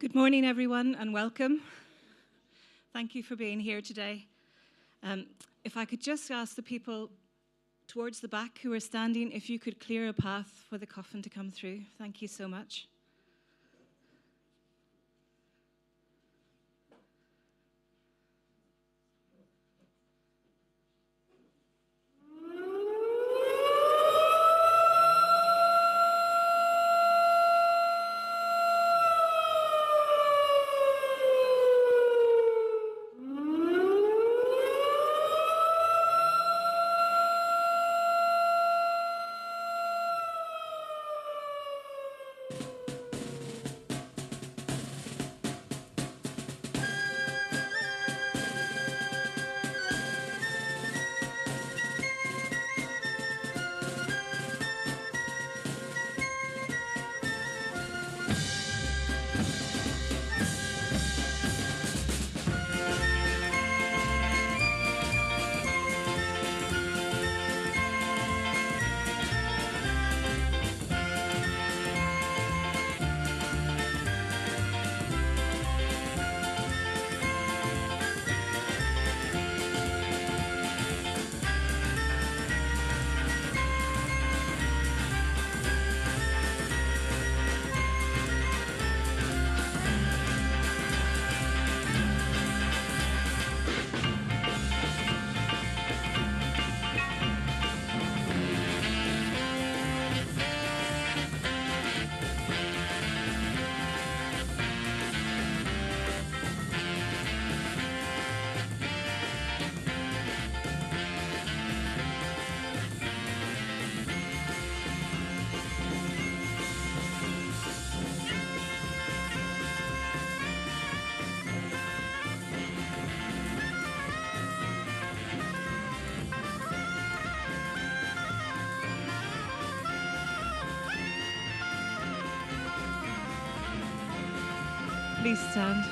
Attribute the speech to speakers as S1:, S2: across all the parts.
S1: Good morning, everyone, and welcome. Thank you for being here today. If I could just ask the people towards the back who are standing, if you could clear a path for the coffin to come through. Thank you so much. Please stand.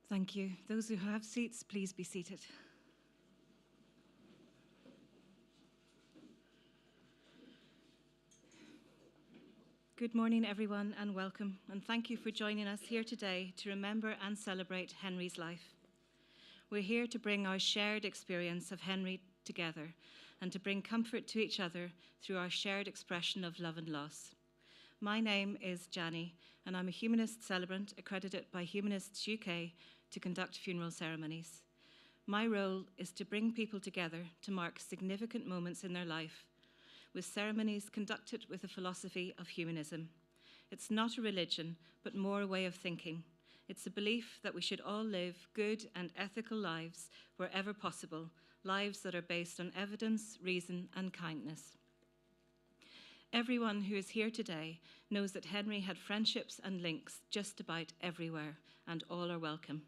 S1: Thank you. Those who have seats, please be seated. Good morning, everyone, and welcome. And thank you for joining us here today to remember and celebrate Henry's life. We're here to bring our shared experience of Henry together and to bring comfort to each other through our shared expression of love and loss. My name is Janie, and I'm a humanist celebrant accredited by Humanists UK to conduct funeral ceremonies. My role is to bring people together to mark significant moments in their life, with ceremonies conducted with a philosophy of humanism. It's not a religion, but more a way of thinking. It's a belief that we should all live good and ethical lives wherever possible, lives that are based on evidence, reason, and kindness. Everyone who is here today knows that Henry had friendships and links just about everywhere, and all are welcome.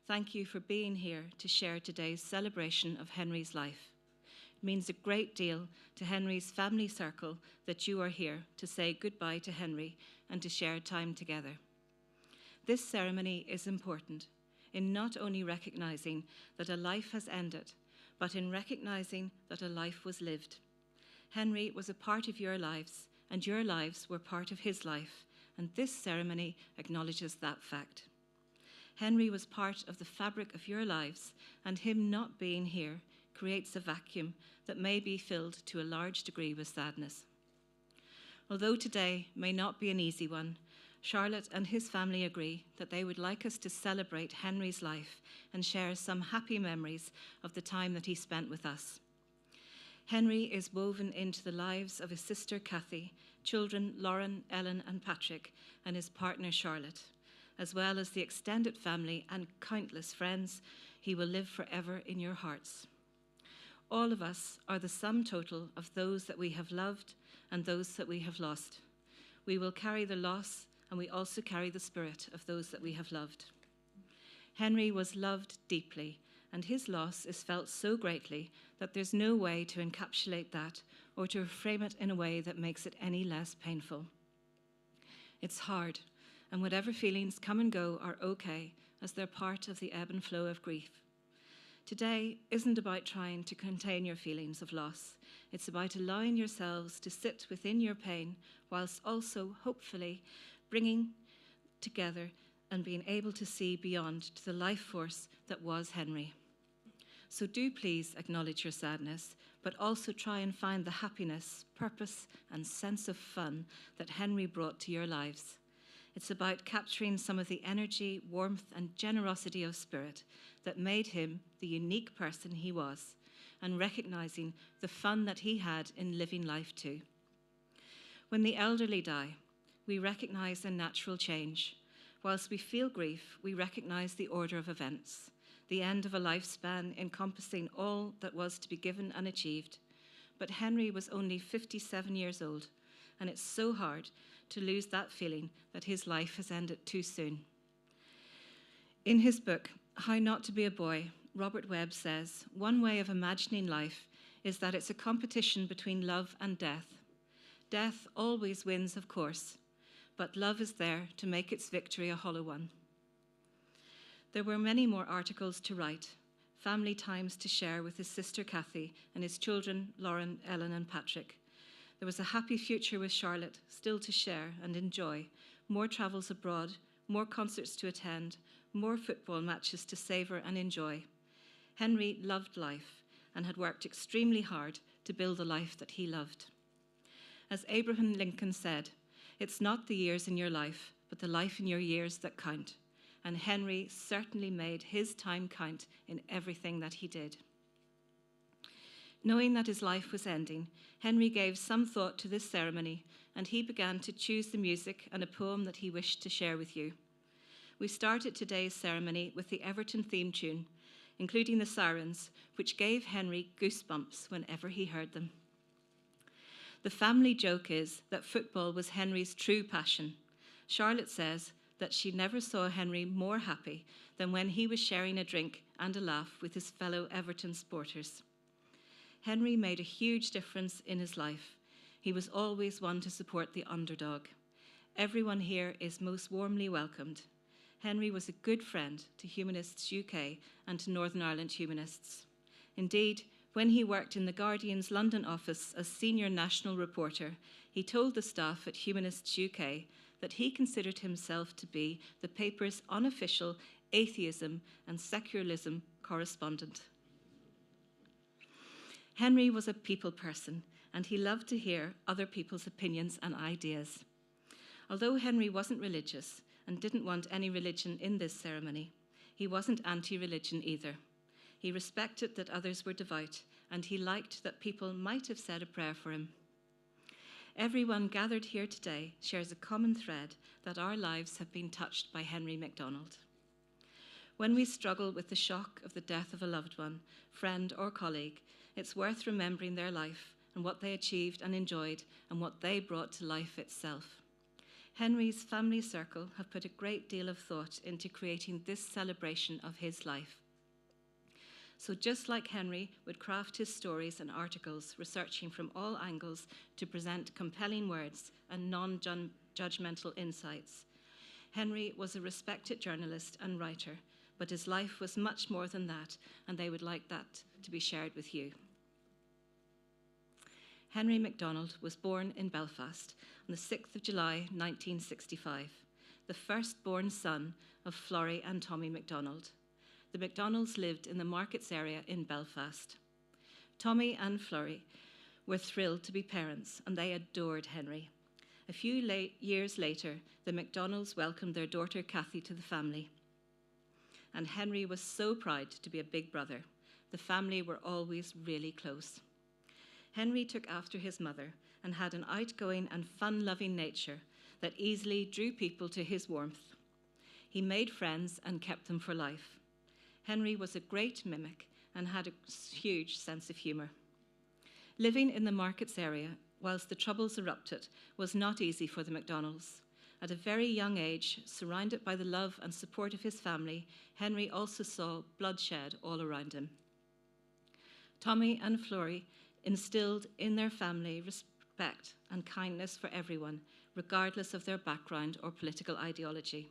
S1: Thank you for being here to share today's celebration of Henry's life. It means a great deal to Henry's family circle that you are here to say goodbye to Henry and to share time together. This ceremony is important in not only recognizing that a life has ended, but in recognizing that a life was lived. Henry was a part of your lives, and your lives were part of his life, and this ceremony acknowledges that fact. Henry was part of the fabric of your lives, and him not being here creates a vacuum that may be filled to a large degree with sadness. Although today may not be an easy one, Charlotte and his family agree that they would like us to celebrate Henry's life and share some happy memories of the time that he spent with us. Henry is woven into the lives of his sister Kathy, children Lauren, Ellen, and Patrick, and his partner Charlotte, as well as the extended family and countless friends. He will live forever in your hearts. All of us are the sum total of those that we have loved and those that we have lost. We will carry the loss, and we also carry the spirit of those that we have loved. Henry was loved deeply, and his loss is felt so greatly that there's no way to encapsulate that or to frame it in a way that makes it any less painful. It's hard, and whatever feelings come and go are okay, as they're part of the ebb and flow of grief. Today isn't about trying to contain your feelings of loss. It's about allowing yourselves to sit within your pain, whilst also, hopefully, bringing together and being able to see beyond to the life force that was Henry. So do please acknowledge your sadness, but also try and find the happiness, purpose, and sense of fun that Henry brought to your lives. It's about capturing some of the energy, warmth, and generosity of spirit that made him the unique person he was, and recognizing the fun that he had in living life too. When the elderly die, we recognize a natural change. Whilst we feel grief, we recognize the order of events, the end of a lifespan encompassing all that was to be given and achieved. But Henry was only 57 years old, and it's so hard to lose that feeling that his life has ended too soon. In his book, How Not to Be a Boy, Robert Webb says, one way of imagining life is that it's a competition between love and death. Death always wins, of course, but love is there to make its victory a hollow one. There were many more articles to write, family times to share with his sister Kathy and his children Lauren, Ellen, and Patrick. There was a happy future with Charlotte still to share and enjoy, more travels abroad, more concerts to attend, more football matches to savour and enjoy. Henry loved life and had worked extremely hard to build the life that he loved. As Abraham Lincoln said, "It's not the years in your life, but the life in your years that count." And Henry certainly made his time count in everything that he did. Knowing that his life was ending, Henry gave some thought to this ceremony, and he began to choose the music and a poem that he wished to share with you. We started today's ceremony with the Everton theme tune, including the sirens, which gave Henry goosebumps whenever he heard them. The family joke is that football was Henry's true passion. Charlotte says that she never saw Henry more happy than when he was sharing a drink and a laugh with his fellow Everton supporters. Henry made a huge difference in his life. He was always one to support the underdog. Everyone here is most warmly welcomed. Henry was a good friend to Humanists UK and to Northern Ireland Humanists. Indeed, when he worked in the Guardian's London office as senior national reporter, he told the staff at Humanists UK that he considered himself to be the paper's unofficial atheism and secularism correspondent. Henry was a people person, and he loved to hear other people's opinions and ideas. Although Henry wasn't religious and didn't want any religion in this ceremony, he wasn't anti-religion either. He respected that others were devout, and he liked that people might have said a prayer for him. Everyone gathered here today shares a common thread that our lives have been touched by Henry McDonald. When we struggle with the shock of the death of a loved one, friend, or colleague, it's worth remembering their life and what they achieved and enjoyed and what they brought to life itself. Henry's family circle have put a great deal of thought into creating this celebration of his life. So just like Henry would craft his stories and articles, researching from all angles to present compelling words and non-judgmental insights, Henry was a respected journalist and writer, but his life was much more than that, and they would like that to be shared with you. Henry McDonald was born in Belfast on the 6th of July, 1965, the firstborn son of Florrie and Tommy McDonald. The McDonalds lived in the Markets area in Belfast. Tommy and Florrie were thrilled to be parents, and they adored Henry. A few years later, the McDonalds welcomed their daughter Kathy to the family. And Henry was so proud to be a big brother. The family were always really close. Henry took after his mother and had an outgoing and fun-loving nature that easily drew people to his warmth. He made friends and kept them for life. Henry was a great mimic and had a huge sense of humour. Living in the markets area whilst the Troubles erupted was not easy for the McDonalds. At a very young age, surrounded by the love and support of his family, Henry also saw bloodshed all around him. Tommy and Florrie instilled in their family respect and kindness for everyone, regardless of their background or political ideology.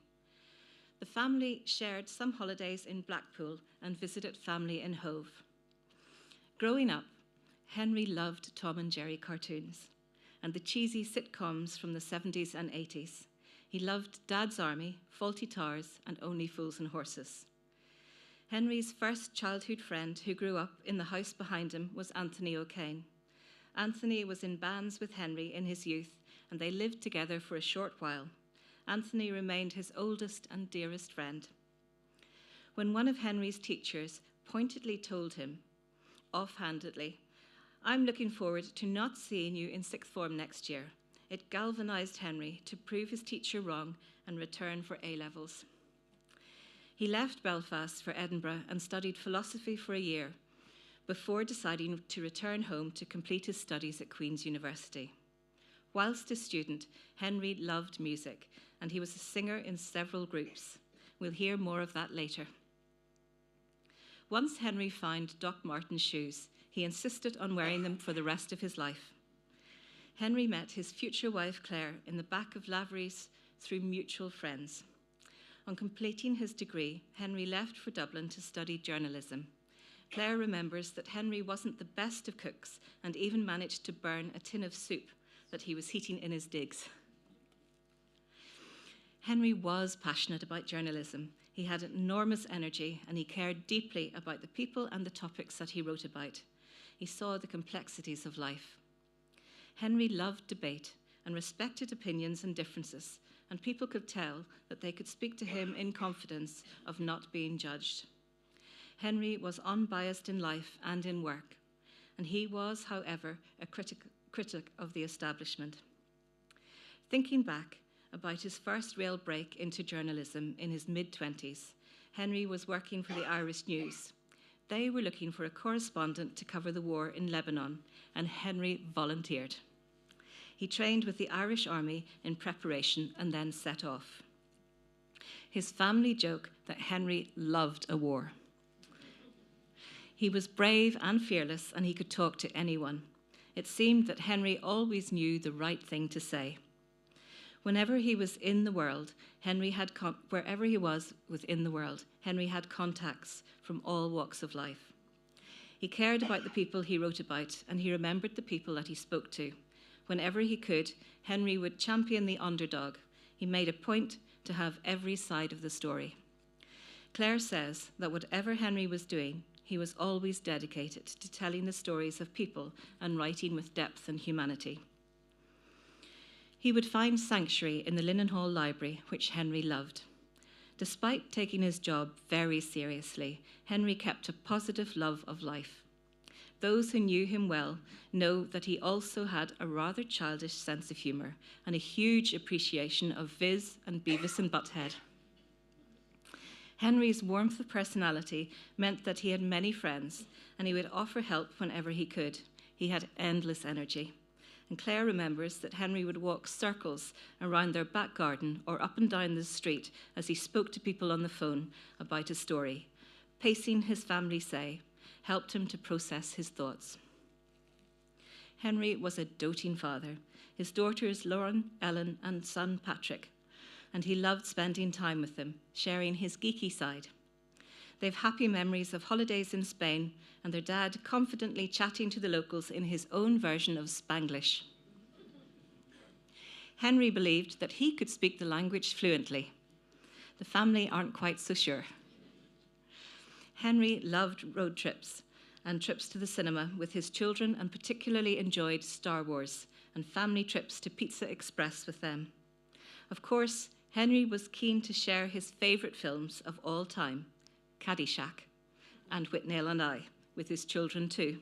S1: The family shared some holidays in Blackpool and visited family in Hove. Growing up, Henry loved Tom and Jerry cartoons and the cheesy sitcoms from the 70s and 80s. He loved Dad's Army, Fawlty Towers, and Only Fools and Horses. Henry's first childhood friend who grew up in the house behind him was Anthony O'Kane. Anthony was in bands with Henry in his youth, and they lived together for a short while. Anthony remained his oldest and dearest friend. When one of Henry's teachers pointedly told him, offhandedly, "I'm looking forward to not seeing you in sixth form next year," it galvanised Henry to prove his teacher wrong and return for A-levels. He left Belfast for Edinburgh and studied philosophy for a year before deciding to return home to complete his studies at Queen's University. Whilst a student, Henry loved music, and he was a singer in several groups. We'll hear more of that later. Once Henry found Doc Martens shoes, he insisted on wearing them for the rest of his life. Henry met his future wife Claire in the back of Lavery's through mutual friends. On completing his degree, Henry left for Dublin to study journalism. Claire remembers that Henry wasn't the best of cooks and even managed to burn a tin of soup that he was heating in his digs. Henry was passionate about journalism. He had enormous energy and he cared deeply about the people and the topics that he wrote about. He saw the complexities of life. Henry loved debate and respected opinions and differences, and people could tell that they could speak to him in confidence of not being judged. Henry was unbiased in life and in work, and he was, however, a critic of the establishment. Thinking back about his first real break into journalism in his mid-20s, Henry was working for the Irish News. They were looking for a correspondent to cover the war in Lebanon, and Henry volunteered. He trained with the Irish Army in preparation and then set off. His family joke that Henry loved a war. He was brave and fearless, and he could talk to anyone. It seemed that Henry always knew the right thing to say. Whenever he was in the world, wherever he was within the world, Henry had contacts from all walks of life. He cared about the people he wrote about, and he remembered the people that he spoke to. Whenever he could, Henry would champion the underdog. He made a point to have every side of the story. Claire says that whatever Henry was doing, he was always dedicated to telling the stories of people and writing with depth and humanity. He would find sanctuary in the Linen Hall Library, which Henry loved. Despite taking his job very seriously, Henry kept a positive love of life. Those who knew him well know that he also had a rather childish sense of humour and a huge appreciation of Viz and Beavis and Butthead. Henry's warmth of personality meant that he had many friends, and he would offer help whenever he could. He had endless energy. And Claire remembers that Henry would walk circles around their back garden or up and down the street as he spoke to people on the phone about a story. Pacing, his family say, helped him to process his thoughts. Henry was a doting father. His daughters Lauren, Ellen, and son Patrick, and he loved spending time with them, sharing his geeky side. They have happy memories of holidays in Spain and their dad confidently chatting to the locals in his own version of Spanglish. Henry believed that he could speak the language fluently. The family aren't quite so sure. Henry loved road trips and trips to the cinema with his children, and particularly enjoyed Star Wars and family trips to Pizza Express with them. Of course, Henry was keen to share his favourite films of all time, Caddyshack and Whitnell and I, with his children too.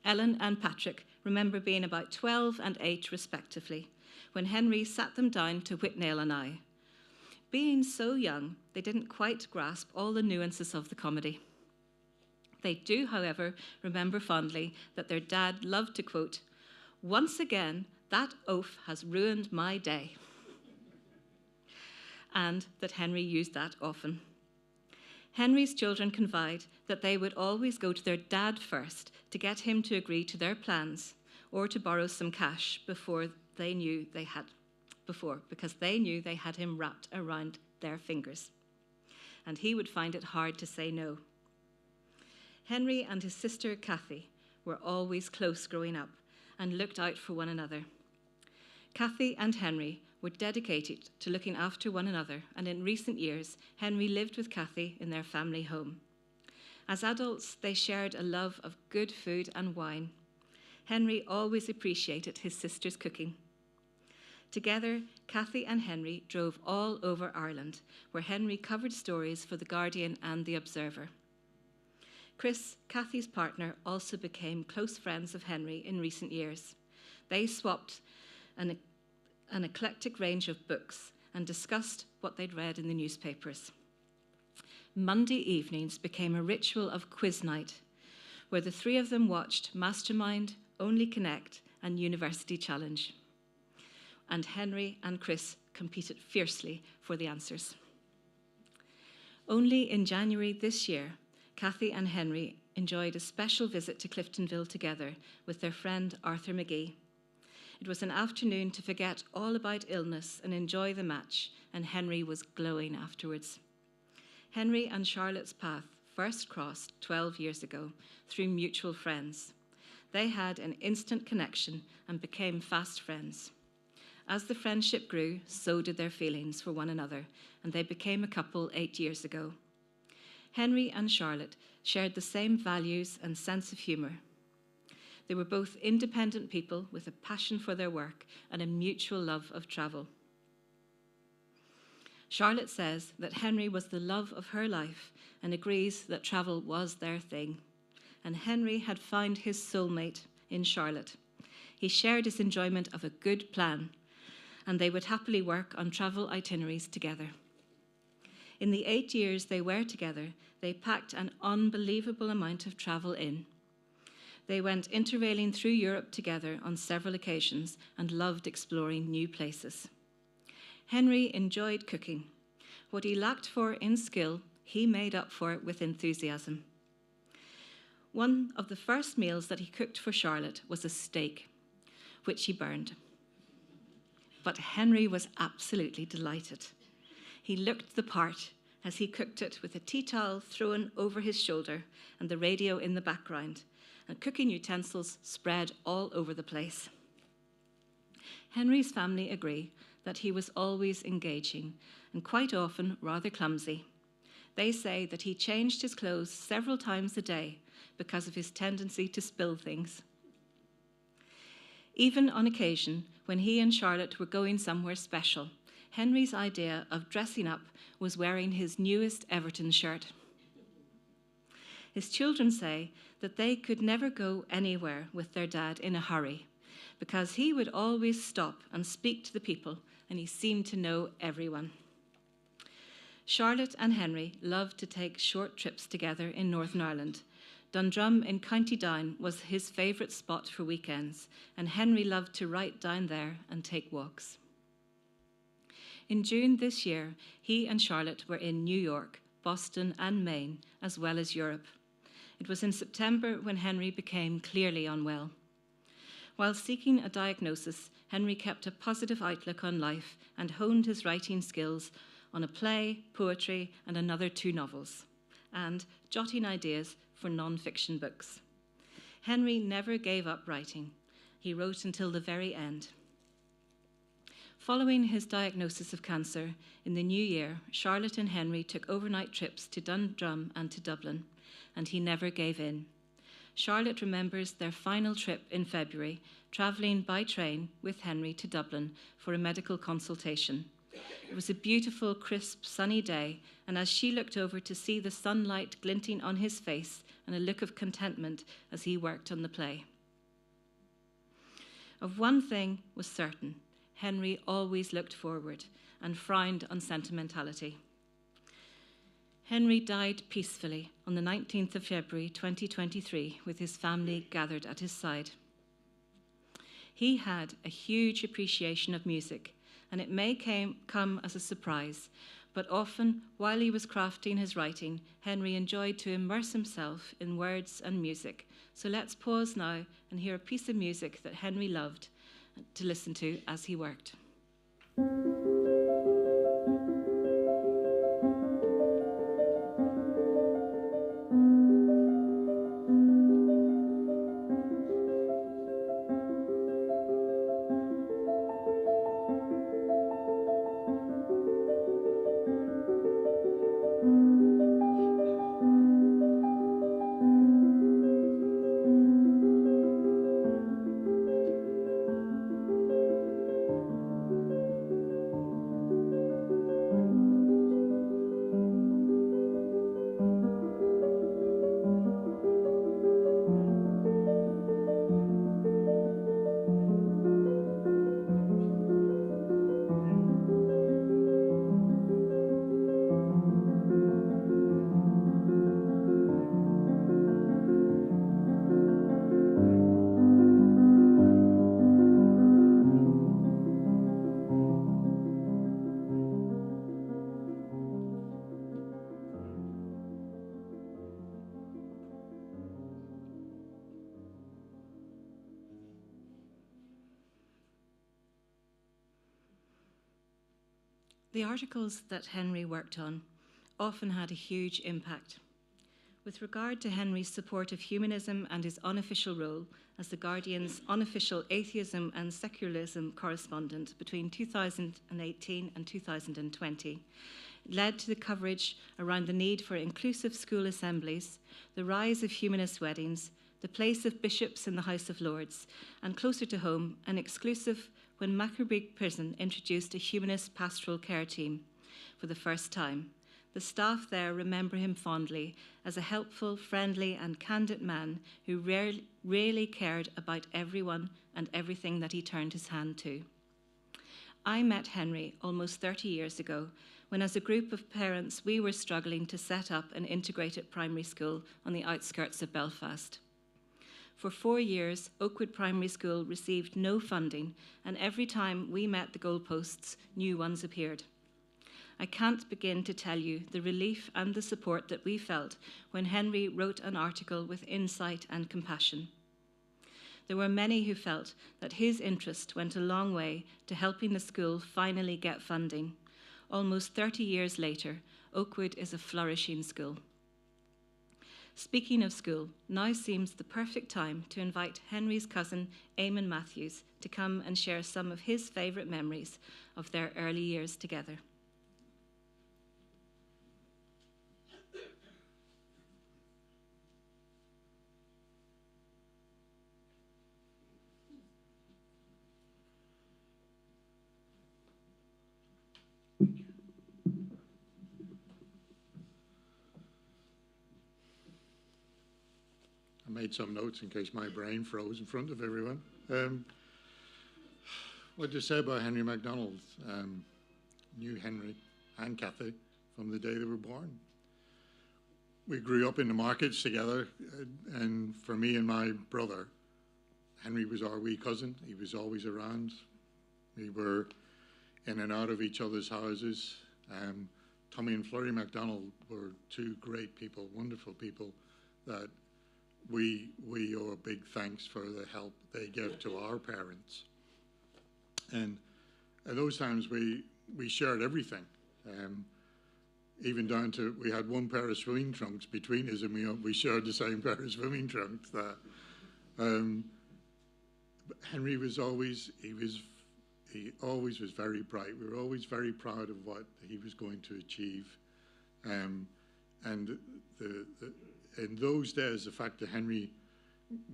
S1: Ellen and Patrick remember being about 12 and 8 respectively, when Henry sat them down to Whitnail and I. Being so young, they didn't quite grasp all the nuances of the comedy. They do, however, remember fondly that their dad loved to quote, "Once again, that oaf has ruined my day," and that Henry used that often. Henry's children confide that they would always go to their dad first to get him to agree to their plans or to borrow some cash because they knew they had him wrapped around their fingers, and he would find it hard to say no. Henry and his sister Kathy were always close growing up and looked out for one another. Kathy and Henry were dedicated to looking after one another, and in recent years, Henry lived with Kathy in their family home. As adults, they shared a love of good food and wine. Henry always appreciated his sister's cooking. Together, Kathy and Henry drove all over Ireland, where Henry covered stories for The Guardian and The Observer. Chris, Kathy's partner, also became close friends of Henry in recent years. They swapped an eclectic range of books and discussed what they'd read in the newspapers. Monday evenings became a ritual of quiz night, where the three of them watched Mastermind, Only Connect, and University Challenge. And Henry and Chris competed fiercely for the answers. Only in January this year, Kathy and Henry enjoyed a special visit to Cliftonville together with their friend Arthur McGee. It was an afternoon to forget all about illness and enjoy the match, and Henry was glowing afterwards. Henry and Charlotte's path first crossed 12 years ago through mutual friends. They had an instant connection and became fast friends. As the friendship grew, so did their feelings for one another, and they became a couple 8 years ago. Henry and Charlotte shared the same values and sense of humour. They were both independent people with a passion for their work and a mutual love of travel. Charlotte says that Henry was the love of her life and agrees that travel was their thing. And Henry had found his soulmate in Charlotte. He shared his enjoyment of a good plan, and they would happily work on travel itineraries together. In the 8 years they were together, they packed an unbelievable amount of travel in. They went interrailing through Europe together on several occasions and loved exploring new places. Henry enjoyed cooking. What he lacked for in skill, he made up for it with enthusiasm. One of the first meals that he cooked for Charlotte was a steak, which he burned. But Henry was absolutely delighted. He looked the part as he cooked it with a tea towel thrown over his shoulder and the radio in the background, and cooking utensils spread all over the place. Henry's family agree that he was always engaging and quite often rather clumsy. They say that he changed his clothes several times a day because of his tendency to spill things. Even on occasion, when he and Charlotte were going somewhere special, Henry's idea of dressing up was wearing his newest Everton shirt. His children say that they could never go anywhere with their dad in a hurry because he would always stop and speak to the people, and he seemed to know everyone. Charlotte and Henry loved to take short trips together in Northern Ireland. Dundrum in County Down was his favourite spot for weekends, and Henry loved to write down there and take walks. In June this year, he and Charlotte were in New York, Boston, and Maine, as well as Europe. It was in September when Henry became clearly unwell. While seeking a diagnosis, Henry kept a positive outlook on life and honed his writing skills on a play, poetry, and another 2 novels, and jotting ideas for non-fiction books. Henry never gave up writing. He wrote until the very end. Following his diagnosis of cancer in the new year, Charlotte and Henry took overnight trips to Dundrum and to Dublin, and he never gave in. Charlotte remembers their final trip in February, travelling by train with Henry to Dublin for a medical consultation. It was a beautiful, crisp, sunny day, and as she looked over to see the sunlight glinting on his face and a look of contentment as he worked on the play. Of one thing was certain: Henry always looked forward and frowned on sentimentality. Henry died peacefully on the 19th of February 2023 with his family gathered at his side. He had a huge appreciation of music, and it may come as a surprise, but often while he was crafting his writing, Henry enjoyed to immerse himself in words and music. So let's pause now and hear a piece of music that Henry loved to listen to as he worked. The articles that Henry worked on often had a huge impact. With regard to Henry's support of humanism and his unofficial role as The Guardian's unofficial atheism and secularism correspondent between 2018 and 2020, it led to the coverage around the need for inclusive school assemblies, the rise of humanist weddings, the place of bishops in the House of Lords, and closer to home, an exclusive when Mackerbeak Prison introduced a humanist pastoral care team for the first time. The staff there remember him fondly as a helpful, friendly, and candid man who really cared about everyone and everything that he turned his hand to. I met Henry almost 30 years ago when, as a group of parents, we were struggling to set up an integrated primary school on the outskirts of Belfast. For 4 years, Oakwood Primary School received no funding, and every time we met the goalposts, new ones appeared. I can't begin to tell you the relief and the support that we felt when Henry wrote an article with insight and compassion. There were many who felt that his interest went a long way to helping the school finally get funding. Almost 30 years later, Oakwood is a flourishing school. Speaking of school, now seems the perfect time to invite Henry's cousin, Eamon Matthews, to come and share some of his favourite memories of their early years together.
S2: I made some notes in case my brain froze in front of everyone. What to say about Henry McDonald? Knew Henry and Kathy from the day they were born. We grew up in the markets together, and for me and my brother, Henry was our wee cousin. He was always around. We were in and out of each other's houses. Tommy and Florrie McDonald were two great people, wonderful people that we owe a big thanks for the help they gave to our parents. And at those times we shared everything, even down to we had one pair of swimming trunks between us, and we shared the same pair of swimming trunks. Henry was always he always was very bright. We were always very proud of what he was going to achieve, and in those days, the fact that Henry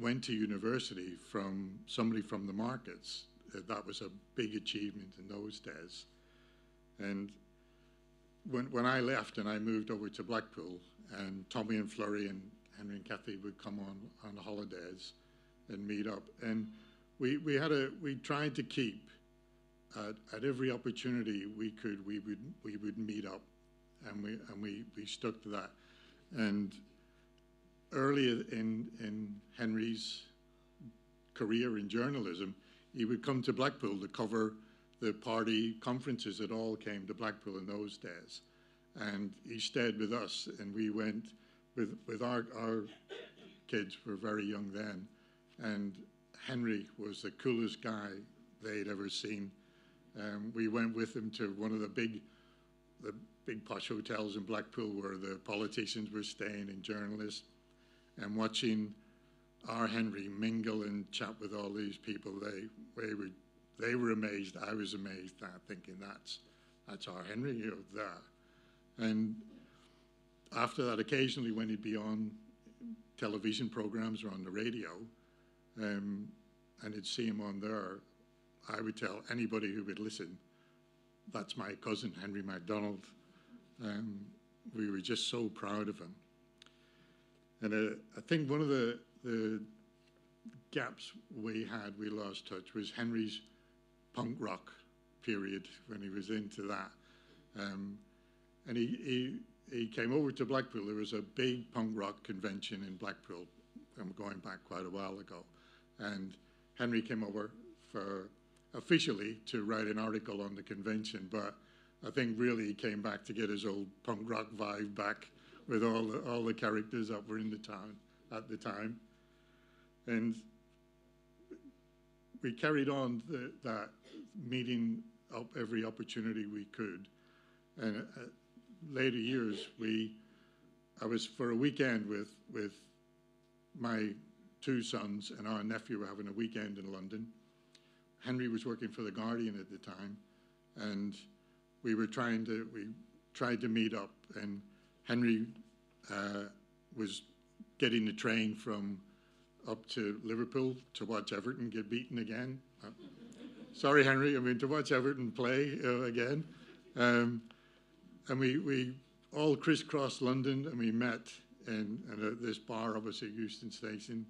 S2: went to university from somebody from the markets, that was a big achievement in those days. And when I left and I moved over to Blackpool, and Tommy and Florrie and Henry and Kathy would come on holidays and meet up. And we tried to keep at every opportunity we could. We would meet up, and we stuck to that. And early in Henry's career in journalism, he would come to Blackpool to cover the party conferences that all came to Blackpool in those days. And he stayed with us, and we went with our kids were very young then, and Henry was the coolest guy they'd ever seen. We went with him to one of the big posh hotels in Blackpool where the politicians were staying and journalists, and watching our Henry mingle and chat with all these people. They were amazed. I was amazed at thinking that's our Henry, you know, there. And after that, occasionally when he'd be on television programs or on the radio, and I'd see him on there, I would tell anybody who would listen, that's my cousin, Henry McDonald. We were just so proud of him. And I think one of the gaps we lost touch, was Henry's punk rock period when he was into that. And he came over to Blackpool. There was a big punk rock convention in Blackpool. I'm going back quite a while ago. And Henry came over for officially to write an article on the convention, but I think really he came back to get his old punk rock vibe back with all the characters that were in the town at the time. And we carried on that meeting up every opportunity we could. And later years, I was for a weekend with my two sons and our nephew were having a weekend in London. Henry was working for The Guardian at the time, and we tried to meet up, and Henry was getting the train from up to Liverpool to watch Everton get beaten again. Sorry, Henry, to watch Everton play again. And we all crisscrossed London, and we met in this bar opposite Euston Station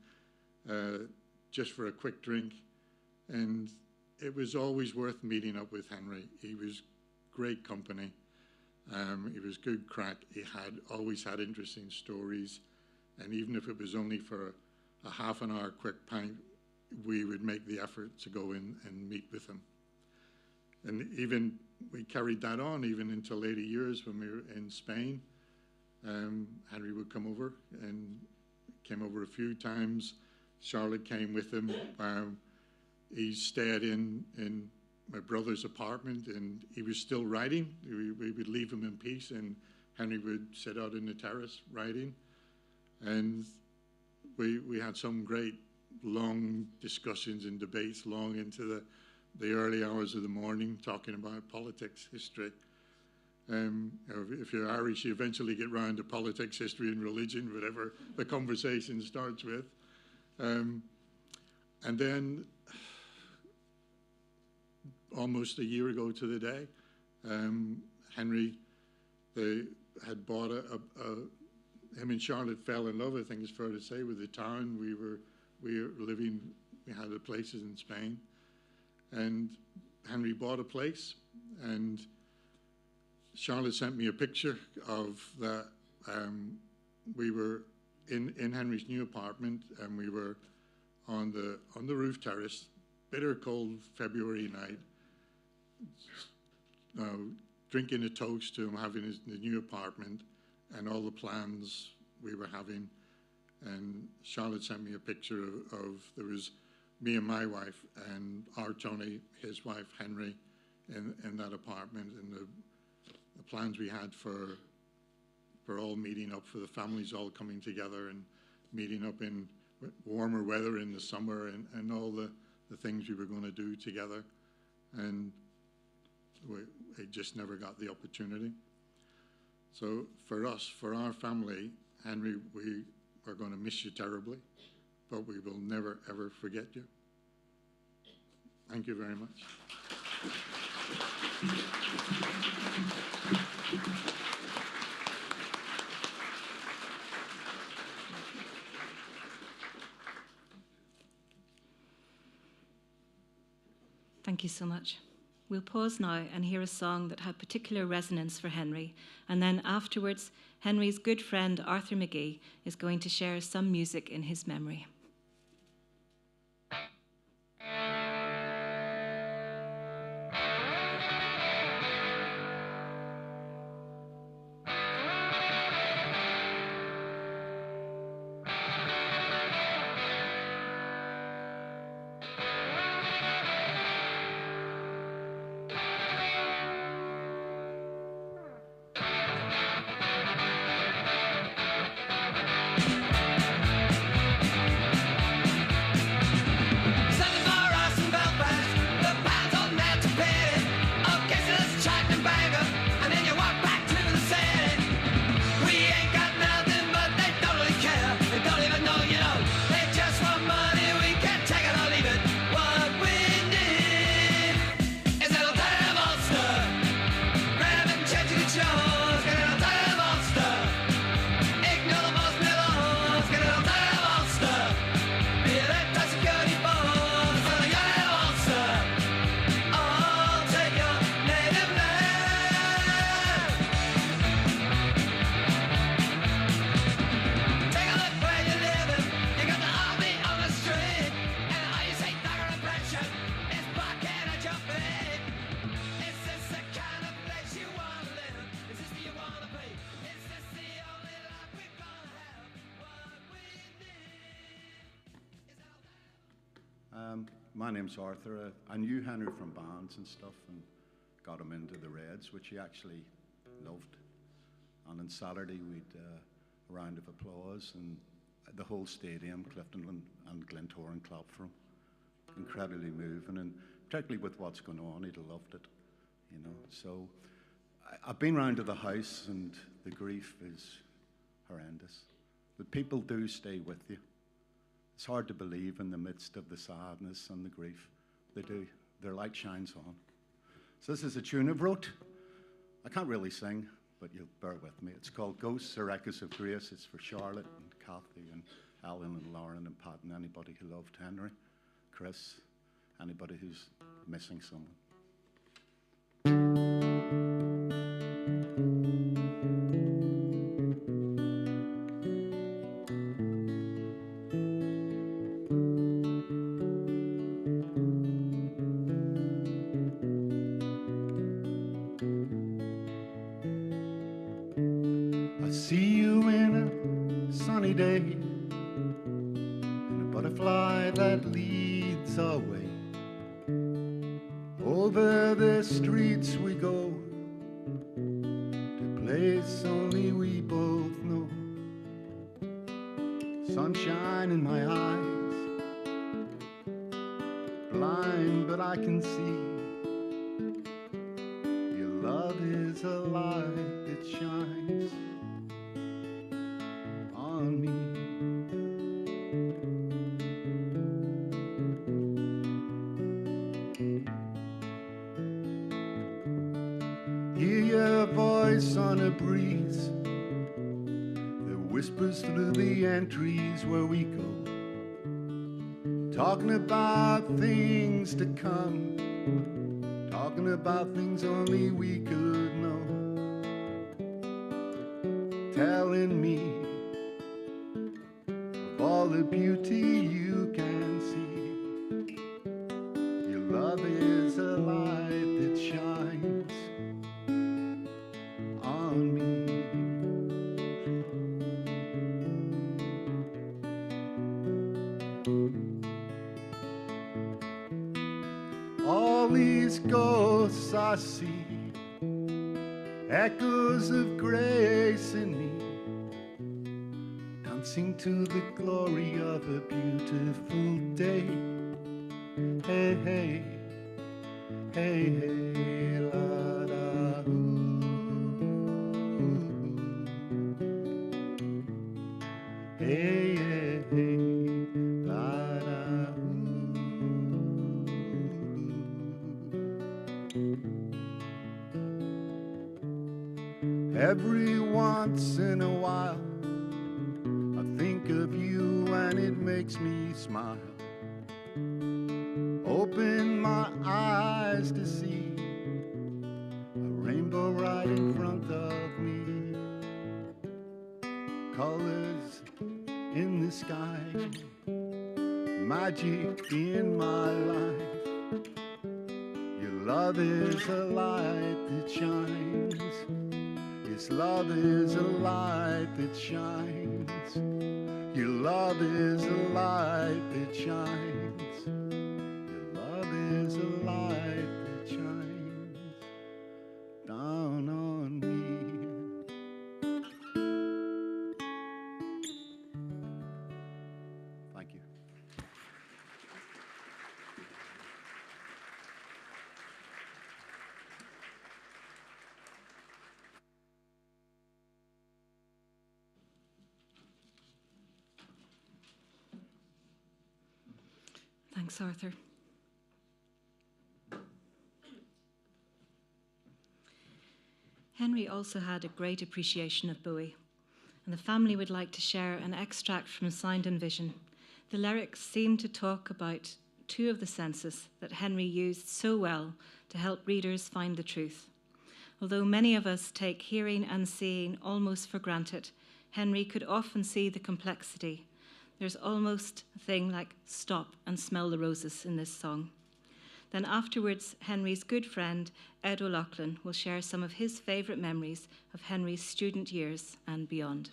S2: just for a quick drink. And it was always worth meeting up with Henry. He was great company. He was good crack. He always had interesting stories. And even if it was only for a half an hour quick pint, we would make the effort to go in and meet with him. And even we carried that on even into later years when we were in Spain. Henry would come over, and came over a few times. Charlotte came with him. He stayed in my brother's apartment, and he was still writing. We would leave him in peace, and Henry would sit out in the terrace writing. And we had some great long discussions and debates long into the early hours of the morning, talking about politics, history. If you're Irish, you eventually get round to politics, history, and religion, whatever the conversation starts with. And then, almost a year ago to the day, Henry, they had bought him and Charlotte fell in love, I think it's fair to say, with the town. We were living, we had the places in Spain, and Henry bought a place, and Charlotte sent me a picture of that. We were in Henry's new apartment, and we were on the roof terrace, bitter cold February night, drinking a toast to him having the new apartment and all the plans we were having. And Charlotte sent me a picture of there was me and my wife and our Tony, his wife Henry, in that apartment, and the plans we had for all meeting up, for the families all coming together and meeting up in warmer weather in the summer, and all the things we were going to do together. And we just never got the opportunity. So for us, for our family, Henry, we are going to miss you terribly, but we will never, ever forget you. Thank you very much.
S1: so much. We'll pause now and hear a song that had particular resonance for Henry, and then afterwards, Henry's good friend Arthur McGee is going to share some music in his memory.
S3: My name's Arthur. I knew Henry from bands and stuff and got him into the Reds, which he actually loved. And on Saturday we'd a round of applause and the whole stadium, Clifton and Glentoran, clapped for him. Incredibly moving, and particularly with what's going on, he'd have loved it, you know. So I've been round to the house and the grief is horrendous. But people do stay with you. It's hard to believe in the midst of the sadness and the grief. They do. Their light shines on. So this is a tune I've wrote. I can't really sing, but you'll bear with me. It's called Ghosts or Echoes of Grace. It's for Charlotte and Kathy and Alan and Lauren and Pat and anybody who loved Henry, Chris, anybody who's missing someone. I see you in a sunny day, and a butterfly that leads our way. Over the streets we go, to a place only we both know. Sunshine in my eyes, blind but I can see. Your love is a light that shines on me. Hear your voice on a breeze that whispers through the entries where we go, talking about things to come, talking about things only we could know, telling me of all the beauty you can see. Your love is a light that shines on me. All these ghosts I see, echoes of grace in me, dancing to the glory of a beautiful day. Hey, hey, hey, hey, la, da, ooh. Hey, hey, hey, la, da, ooh. Every once in a while I think of you and it makes me smile. Open my eyes to see a rainbow right in front of me. Colors in the sky, magic in my life. Your love is a light that shines. Yes, love is a light that shines. Your love is a light that shines. Your love is a light that shines down on me. Thank you.
S1: Thanks, Arthur. Henry also had a great appreciation of Bowie, and the family would like to share an extract from Sound and Vision. The lyrics seem to talk about two of the senses that Henry used so well to help readers find the truth. Although many of us take hearing and seeing almost for granted, Henry could often see the complexity. There's almost a thing like stop and smell the roses in this song. Then afterwards, Henry's good friend, Ed O'Loughlin, will share some of his favourite memories of Henry's student years and beyond.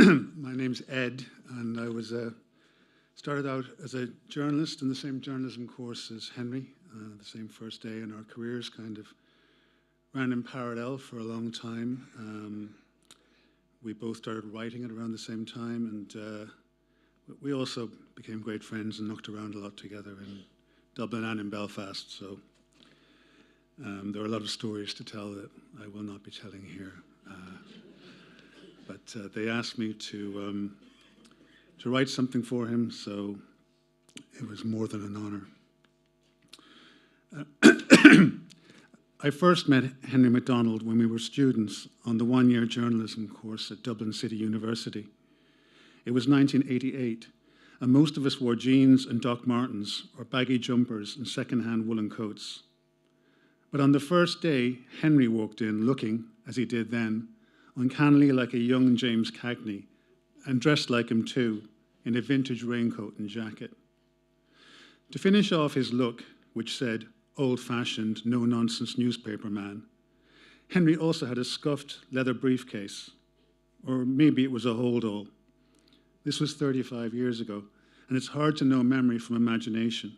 S4: My name's Ed, and I was started out as a journalist in the same journalism course as Henry, the same first day, and our careers kind of ran in parallel for a long time. We both started writing at around the same time, and we also became great friends and knocked around a lot together in Dublin and in Belfast, so there are a lot of stories to tell that I will not be telling here. But they asked me to write something for him, so it was more than an honor. I first met Henry McDonald when we were students on the one-year journalism course at Dublin City University. It was 1988, and most of us wore jeans and Doc Martens or baggy jumpers and second-hand woolen coats. But on the first day, Henry walked in looking, as he did then, uncannily like a young James Cagney, and dressed like him too, in a vintage raincoat and jacket. To finish off his look, which said, old-fashioned, no-nonsense newspaper man, Henry also had a scuffed leather briefcase, or maybe it was a hold-all. This was 35 years ago, and it's hard to know memory from imagination.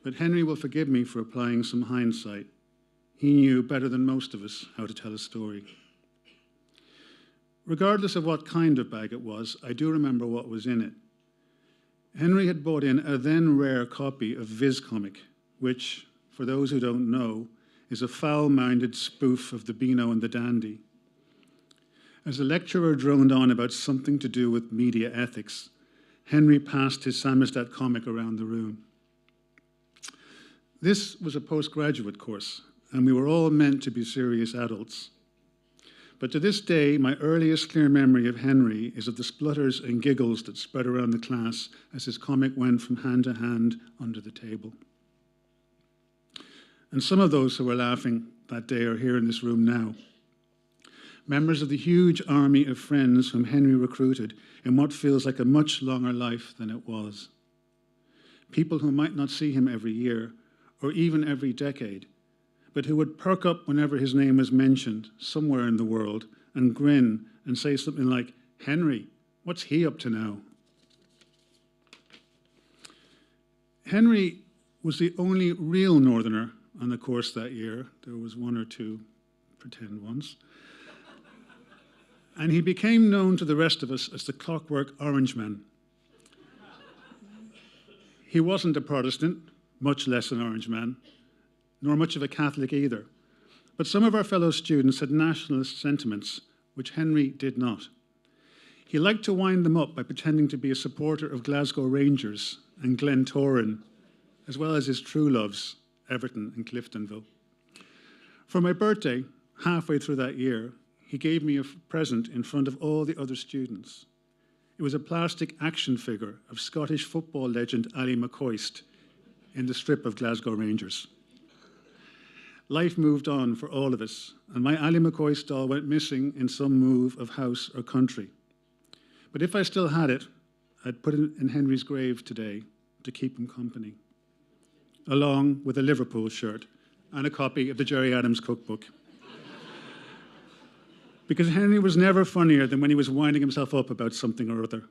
S4: But Henry will forgive me for applying some hindsight. He knew better than most of us how to tell a story. Regardless of what kind of bag it was, I do remember what was in it. Henry had bought in a then rare copy of Viz Comic, which, for those who don't know, is a foul-minded spoof of the Beano and the Dandy. As the lecturer droned on about something to do with media ethics, Henry passed his samizdat comic around the room. This was a postgraduate course, and we were all meant to be serious adults. But to this day, my earliest clear memory of Henry is of the splutters and giggles that spread around the class as his comic went from hand to hand under the table. And some of those who were laughing that day are here in this room now. Members of the huge army of friends whom Henry recruited in what feels like a much longer life than it was. People who might not see him every year, or even every decade, but who would perk up whenever his name was mentioned somewhere in the world and grin and say something like, "Henry, what's he up to now?" Henry was the only real Northerner on the course that year. There was one or two pretend ones. And he became known to the rest of us as the Clockwork Orangeman. He wasn't a Protestant, much less an Orangeman, nor much of a Catholic either. But some of our fellow students had nationalist sentiments, which Henry did not. He liked to wind them up by pretending to be a supporter of Glasgow Rangers and Glentoran, as well as his true loves, Everton and Cliftonville. For my birthday, halfway through that year, he gave me a present in front of all the other students. It was a plastic action figure of Scottish football legend Ally McCoist in the strip of Glasgow Rangers. Life moved on for all of us, and my Ally McCoist doll went missing in some move of house or country. But if I still had it, I'd put it in Henry's grave today to keep him company, along with a Liverpool shirt and a copy of the Gerry Adams cookbook. Because Henry was never funnier than when he was winding himself up about something or other.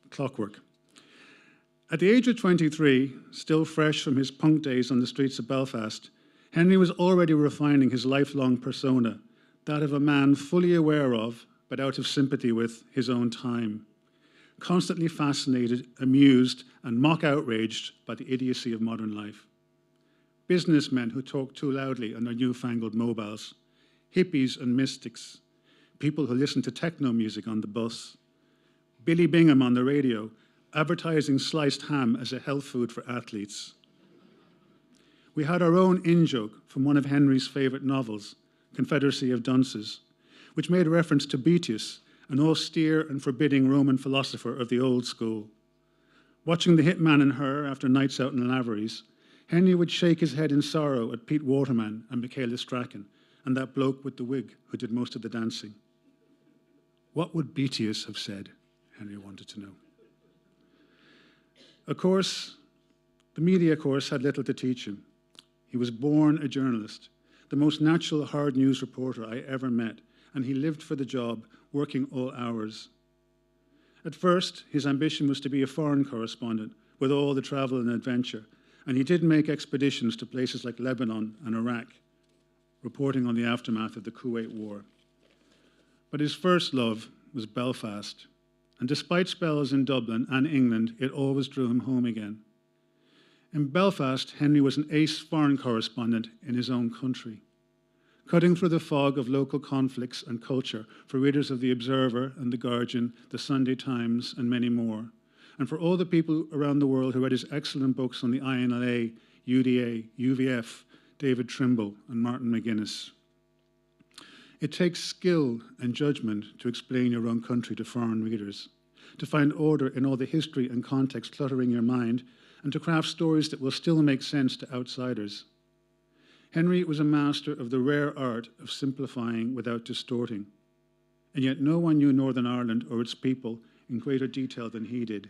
S4: Clockwork. At the age of 23, still fresh from his punk days on the streets of Belfast, Henry was already refining his lifelong persona, that of a man fully aware of, but out of sympathy with, his own time. Constantly fascinated, amused, and mock-outraged by the idiocy of modern life. Businessmen who talk too loudly on their newfangled mobiles. Hippies and mystics. People who listen to techno music on the bus. Billy Bingham on the radio, advertising sliced ham as a health food for athletes. We had our own in-joke from one of Henry's favourite novels, Confederacy of Dunces, which made reference to Boetius, an austere and forbidding Roman philosopher of the old school. Watching The Hitman and Her after nights out in Lavery's, Henry would shake his head in sorrow at Pete Waterman and Michaela Strachan, and that bloke with the wig who did most of the dancing. What would Boetius have said? Henry wanted to know. Of course, the media course had little to teach him. He was born a journalist, the most natural hard news reporter I ever met, and he lived for the job, working all hours. At first, his ambition was to be a foreign correspondent with all the travel and adventure, and he did make expeditions to places like Lebanon and Iraq, reporting on the aftermath of the Kuwait War. But his first love was Belfast, and despite spells in Dublin and England, it always drew him home again. In Belfast, Henry was an ace foreign correspondent in his own country, cutting through the fog of local conflicts and culture for readers of The Observer and The Guardian, The Sunday Times, and many more, and for all the people around the world who read his excellent books on the INLA, UDA, UVF, David Trimble, and Martin McGuinness. It takes skill and judgment to explain your own country to foreign readers, to find order in all the history and context cluttering your mind, and to craft stories that will still make sense to outsiders. Henry was a master of the rare art of simplifying without distorting, and yet no one knew Northern Ireland or its people in greater detail than he did.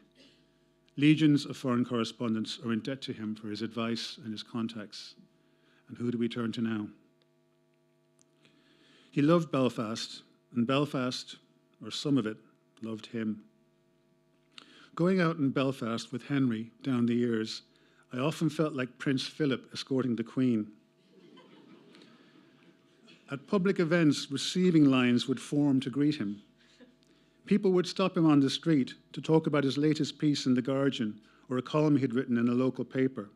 S4: Legions of foreign correspondents are in debt to him for his advice and his contacts. And who do we turn to now? He loved Belfast, and Belfast or some of it, loved him. Going out in Belfast with Henry down the years, I often felt like Prince Philip escorting the Queen. At public events, receiving lines would form to greet him. People would stop him on the street to talk about his latest piece in The Guardian or a column he'd written in a local paper.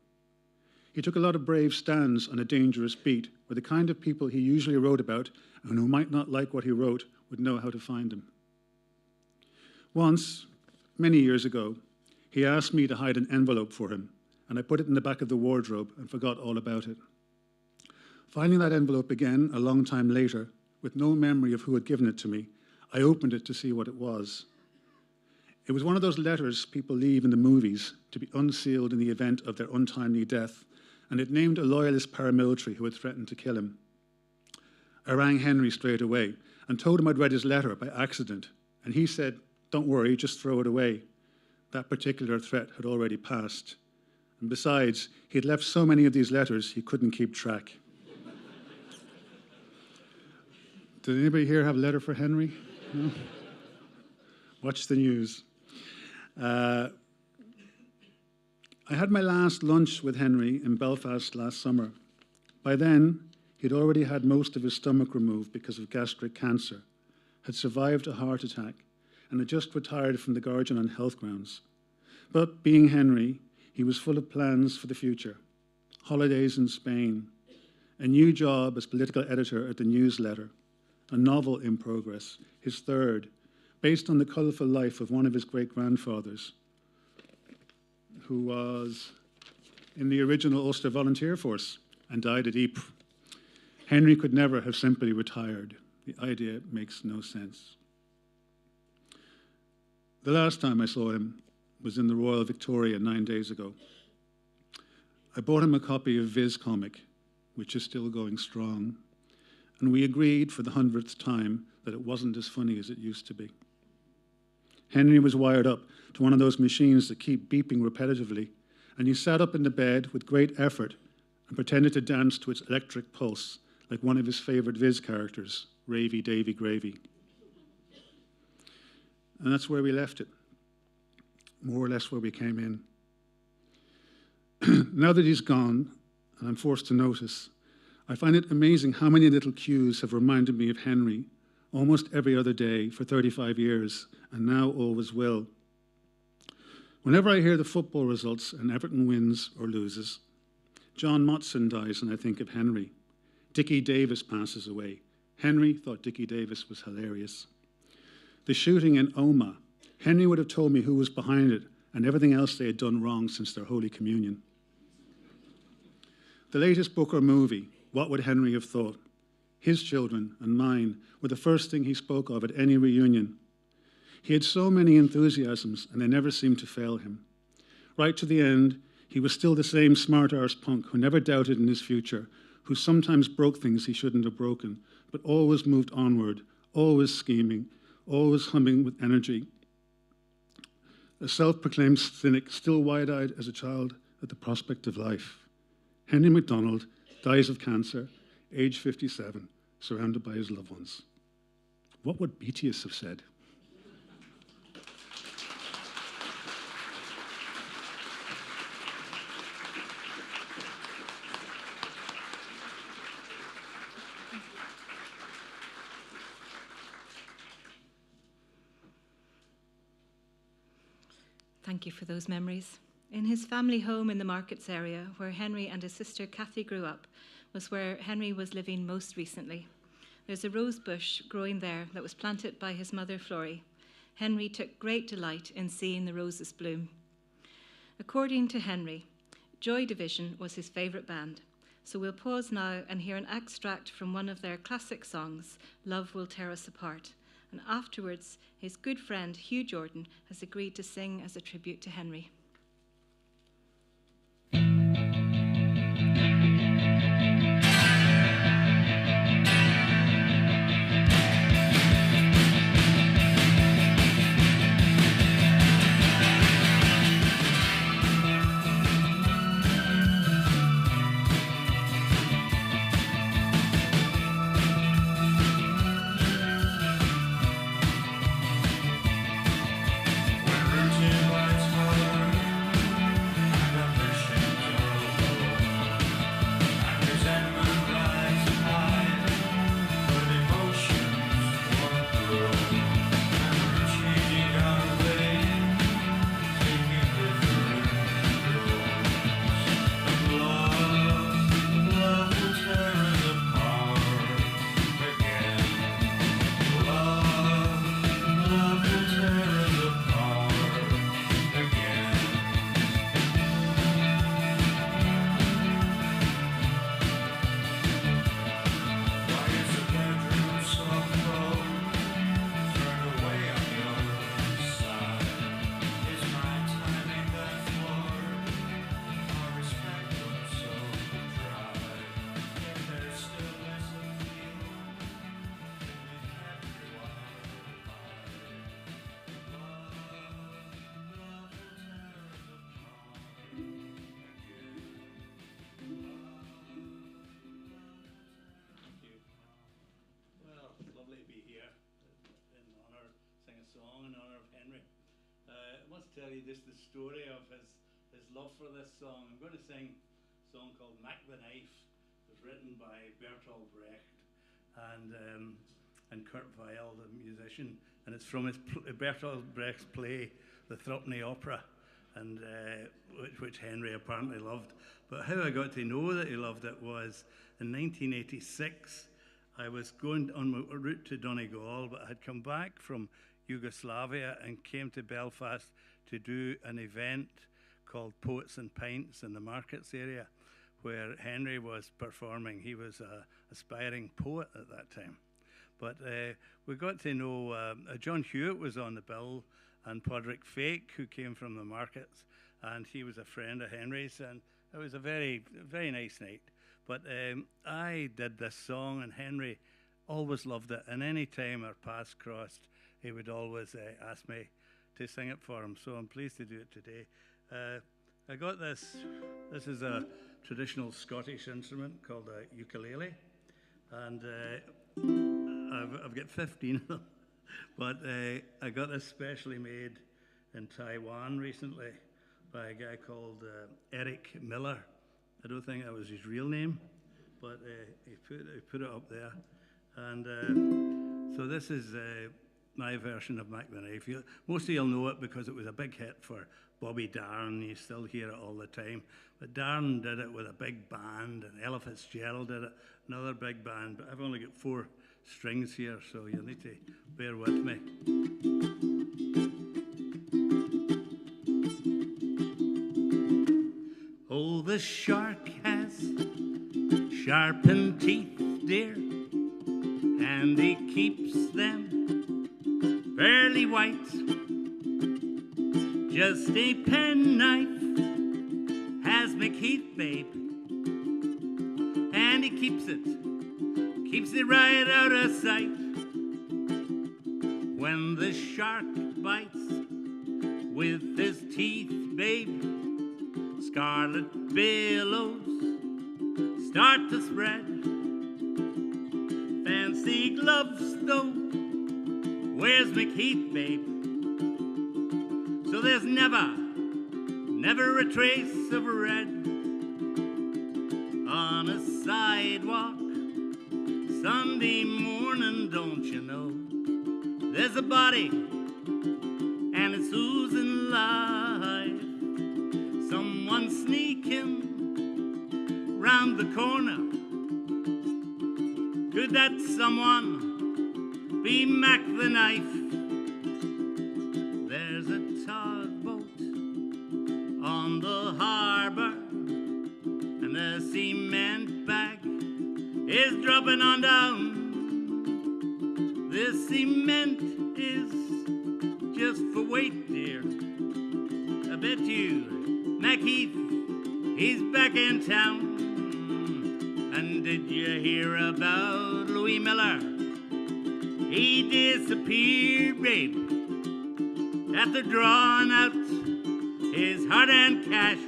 S4: He took a lot of brave stands on a dangerous beat where the kind of people he usually wrote about and who might not like what he wrote would know how to find him. Once, many years ago, he asked me to hide an envelope for him, and I put it in the back of the wardrobe and forgot all about it. Finding that envelope again a long time later, with no memory of who had given it to me, I opened it to see what it was. It was one of those letters people leave in the movies to be unsealed in the event of their untimely death, and it named a loyalist paramilitary who had threatened to kill him. I rang Henry straight away and told him I'd read his letter by accident, and he said, "Don't worry, just throw it away." That particular threat had already passed. And besides, he had left so many of these letters he couldn't keep track. Did anybody here have a letter for Henry? No? Watch the news. I had my last lunch with Henry in Belfast last summer. By then, he'd already had most of his stomach removed because of gastric cancer, had survived a heart attack, and had just retired from The Guardian on health grounds. But being Henry, he was full of plans for the future. Holidays in Spain, a new job as political editor at the newsletter, a novel in progress, his third, based on the colourful life of one of his great-grandfathers, who was in the original Ulster Volunteer Force and died at Ypres. Henry could never have simply retired. The idea makes no sense. The last time I saw him was in the Royal Victoria 9 days ago. I bought him a copy of Viz Comic, which is still going strong, and we agreed for the 100th time that it wasn't as funny as it used to be. Henry was wired up to one of those machines that keep beeping repetitively, and he sat up in the bed with great effort and pretended to dance to its electric pulse like one of his favourite Viz characters, Ravy Davy Gravy. And that's where we left it, more or less where we came in. Now that he's gone, and I'm forced to notice, I find it amazing how many little cues have reminded me of Henry almost every other day for 35 years, and now always will. Whenever I hear the football results and Everton wins or loses, John Motson dies and I think of Henry. Dickie Davis passes away. Henry thought Dickie Davis was hilarious. The shooting in Omagh, Henry would have told me who was behind it and everything else they had done wrong since their Holy Communion. The latest book or movie, what would Henry have thought? His children and mine were the first thing he spoke of at any reunion. He had so many enthusiasms, and they never seemed to fail him. Right to the end, he was still the same smart-arse punk who never doubted in his future, who sometimes broke things he shouldn't have broken, but always moved onward, always scheming, always humming with energy. A self-proclaimed cynic, still wide-eyed as a child at the prospect of life. Henry McDonald dies of cancer, age 57, surrounded by his loved ones. What would Beatius have said?
S1: Thank you for those memories. In his family home in the Markets area, where Henry and his sister Kathy grew up, was where Henry was living most recently. There's a rose bush growing there that was planted by his mother Florrie. Henry took great delight in seeing the roses bloom. According to Henry, Joy Division was his favourite band. So we'll pause now and hear an extract from one of their classic songs, Love Will Tear Us Apart. And afterwards, his good friend Hugh Jordan has agreed to sing as a tribute to Henry.
S5: tell you just the story of his love for this song. I'm going to sing a song called Mac the Knife. It was written by Bertolt Brecht and Kurt Weill, the musician, and it's from Bertolt Brecht's play, The Threepenny Opera, and which Henry apparently loved. But how I got to know that he loved it was in 1986. I was going on my route to Donegal, but I had come back from Yugoslavia and came to Belfast to do an event called Poets and Pints in the Markets area, where Henry was performing. He was an aspiring poet at that time. But we got to know John Hewitt was on the bill, and Podrick Fake, who came from the Markets, and he was a friend of Henry's, and it was a very, very nice night. But I did this song, and Henry always loved it, and any time our paths crossed, he would always ask me to sing it for him, so I'm pleased to do it today. I got this is a traditional Scottish instrument called a ukulele, and I've got 15 of them, but I got this specially made in Taiwan recently by a guy called Eric Miller. I don't think that was his real name, but he put it up there. And so this is my version of Mac the Knife. Most of you'll know it because it was a big hit for Bobby Darin. You still hear it all the time. But Darin did it with a big band, and Ella Fitzgerald did it, another big band. But I've only got 4 strings here, so you'll need to bear with me. Oh, the shark has sharpened teeth, dear, and he keeps them fairly white. Just a penknife has McHeath, babe, and he keeps it right out of sight. When the shark bites with his teeth, babe, scarlet billows start to spread. Fancy gloves, though, where's McHeath, babe? So there's never a trace of red on a sidewalk Sunday morning, don't you know? There's a body and it's oozing life. Someone sneaking round the corner. Could that someone be Mac the Knife? There's a tugboat on the harbor, and the cement bag is dropping on down. This cement is just for weight, dear. I bet you McHeath, he's back in town. And did you hear about Louis Miller? He disappeared, babe, after drawing out his hard-earned cash.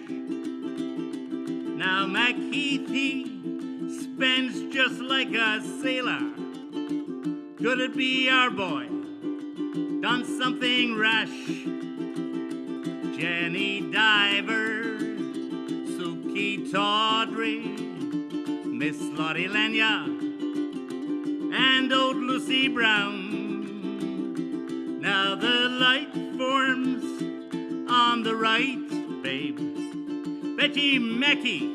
S5: Now McHeath, he spends just like a sailor. Could it be our boy done something rash? Jenny Diver, Suki Tawdry, Miss Lottie Lenya, and old Lucy Brown. Now the light forms on the right, babe. Betty Mackey,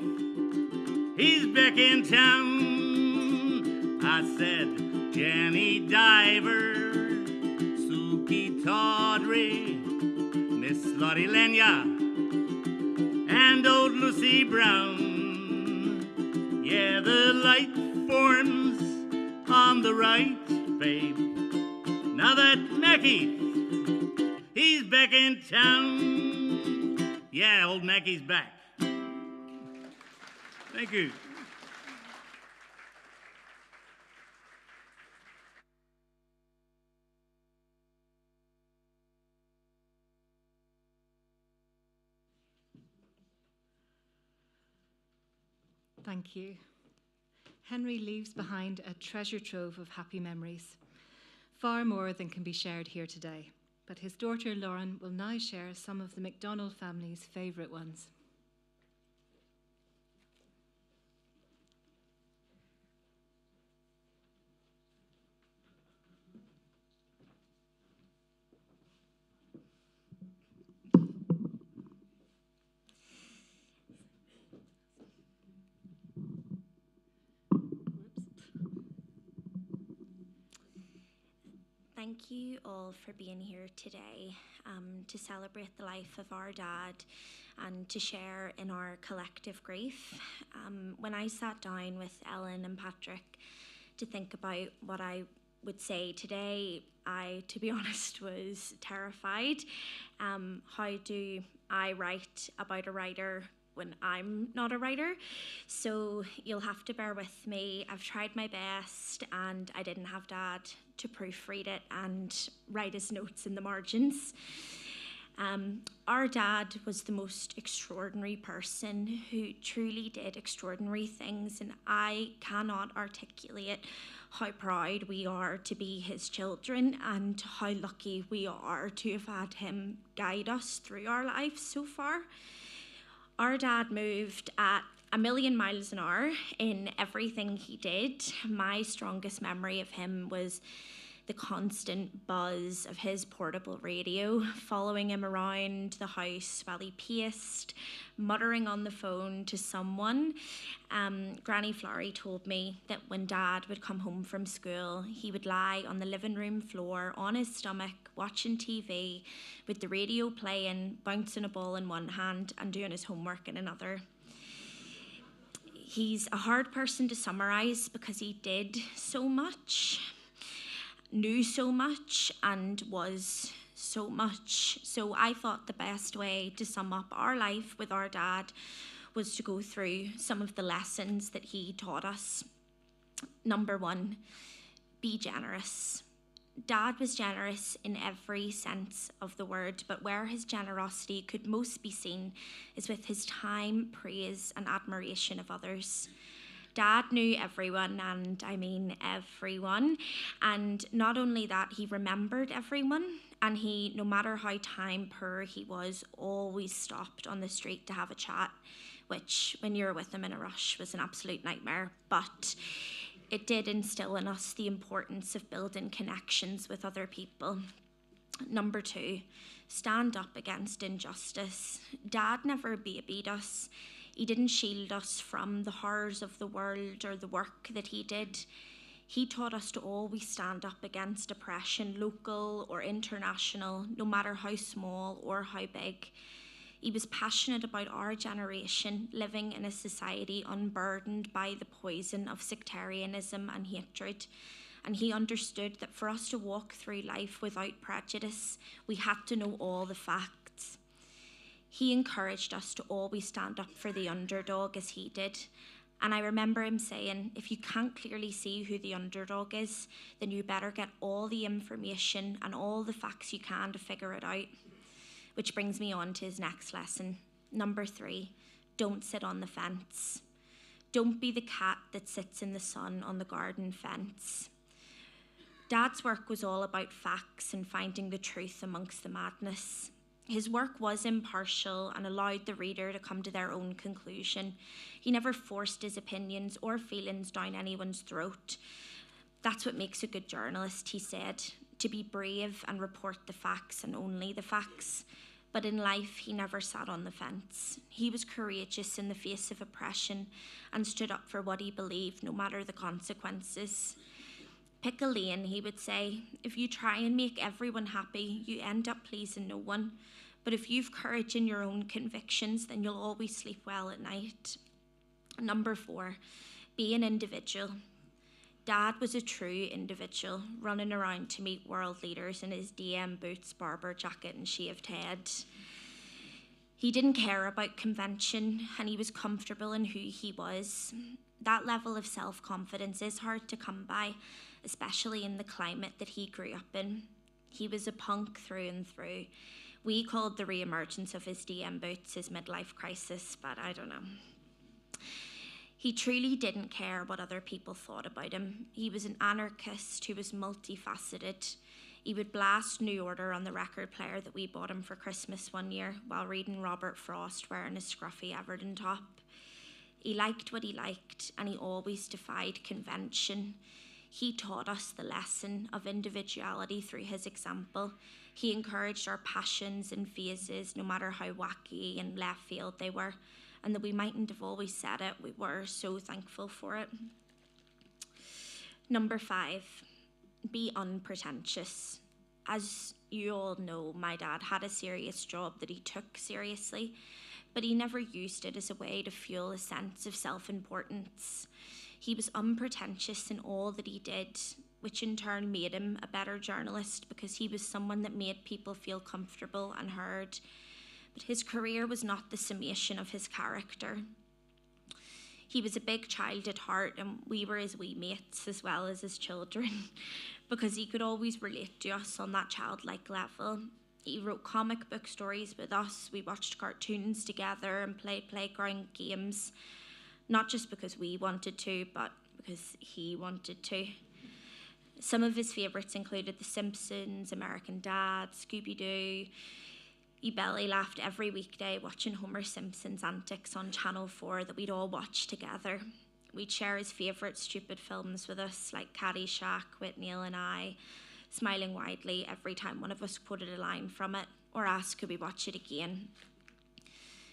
S5: he's back in town. I said Jenny Diver, Suki Tawdry, Miss Lottie Lenya, and old Lucy Brown. Yeah, the light forms on the right, babe. Now that Mackie, he's back in town. Yeah, old Mackie's back. Thank you.
S1: Thank you. Henry leaves behind a treasure trove of happy memories, far more than can be shared here today. but his daughter Lauren will now share some of the McDonald family's favourite ones.
S6: Thank you all for being here today to celebrate the life of our dad and to share in our collective grief. When I sat down with Ellen and Patrick to think about what I would say today, I, to be honest, was terrified. How do I write about a writer when I'm not a writer? So you'll have to bear with me. I've tried my best, and I didn't have Dad to proofread it and write his notes in the margins. Our dad was the most extraordinary person who truly did extraordinary things, and I cannot articulate how proud we are to be his children and how lucky we are to have had him guide us through our lives so far. Our dad moved at 1,000,000 miles an hour in everything he did. My strongest memory of him was the constant buzz of his portable radio, following him around the house while he paced, muttering on the phone to someone. Granny Florrie told me that when Dad would come home from school, he would lie on the living room floor on his stomach, watching TV, with the radio playing, bouncing a ball in one hand and doing his homework in another. He's a hard person to summarise because he did so much, knew so much, and was so much. So I thought the best way to sum up our life with our dad was to go through some of the lessons that he taught us. Number 1, be generous. Dad was generous in every sense of the word, but where his generosity could most be seen is with his time, praise, and admiration of others. Dad knew everyone, and I mean everyone. And not only that, he remembered everyone, and he, no matter how time poor he was, always stopped on the street to have a chat, which, when you were with him in a rush, was an absolute nightmare. But it did instill in us the importance of building connections with other people. Number 2, stand up against injustice. Dad never babied us. He didn't shield us from the horrors of the world or the work that he did. He taught us to always stand up against oppression, local or international, no matter how small or how big. He was passionate about our generation living in a society unburdened by the poison of sectarianism and hatred. And he understood that for us to walk through life without prejudice, we had to know all the facts. He encouraged us to always stand up for the underdog as he did. And I remember him saying, if you can't clearly see who the underdog is, then you better get all the information and all the facts you can to figure it out. Which brings me on to his next lesson. Number 3, don't sit on the fence. Don't be the cat that sits in the sun on the garden fence. Dad's work was all about facts and finding the truth amongst the madness. His work was impartial and allowed the reader to come to their own conclusion. He never forced his opinions or feelings down anyone's throat. That's what makes a good journalist, he said, to be brave and report the facts and only the facts. But in life, he never sat on the fence. He was courageous in the face of oppression and stood up for what he believed, no matter the consequences. Pick a lane, he would say. If you try and make everyone happy, you end up pleasing no one. But if you've courage in your own convictions, then you'll always sleep well at night. Number 4, be an individual. Dad was a true individual, running around to meet world leaders in his DM boots, barber jacket, and shaved head. He didn't care about convention, and he was comfortable in who he was. That level of self-confidence is hard to come by, especially in the climate that he grew up in. He was a punk through and through. We called the re-emergence of his DM boots his midlife crisis, but I don't know. He truly didn't care what other people thought about him. He was an anarchist who was multifaceted. He would blast New Order on the record player that we bought him for Christmas one year while reading Robert Frost wearing a scruffy Everton top. He liked what he liked, and he always defied convention. He taught us the lesson of individuality through his example. He encouraged our passions and phases, no matter how wacky and left field they were, and that we mightn't have always said it, we were so thankful for it. Number 5, be unpretentious. As you all know, my dad had a serious job that he took seriously, but he never used it as a way to fuel a sense of self-importance. He was unpretentious in all that he did, which in turn made him a better journalist because he was someone that made people feel comfortable and heard. But his career was not the summation of his character. He was a big child at heart, and we were his wee mates as well as his children because he could always relate to us on that childlike level. He wrote comic book stories with us. We watched cartoons together and played playground games, not just because we wanted to, but because he wanted to. Some of his favourites included The Simpsons, American Dad, Scooby-Doo. He belly laughed every weekday watching Homer Simpson's antics on Channel 4 that we'd all watch together. We'd share his favourite stupid films with us, like Caddyshack with Neil and I, smiling widely every time one of us quoted a line from it or asked could we watch it again.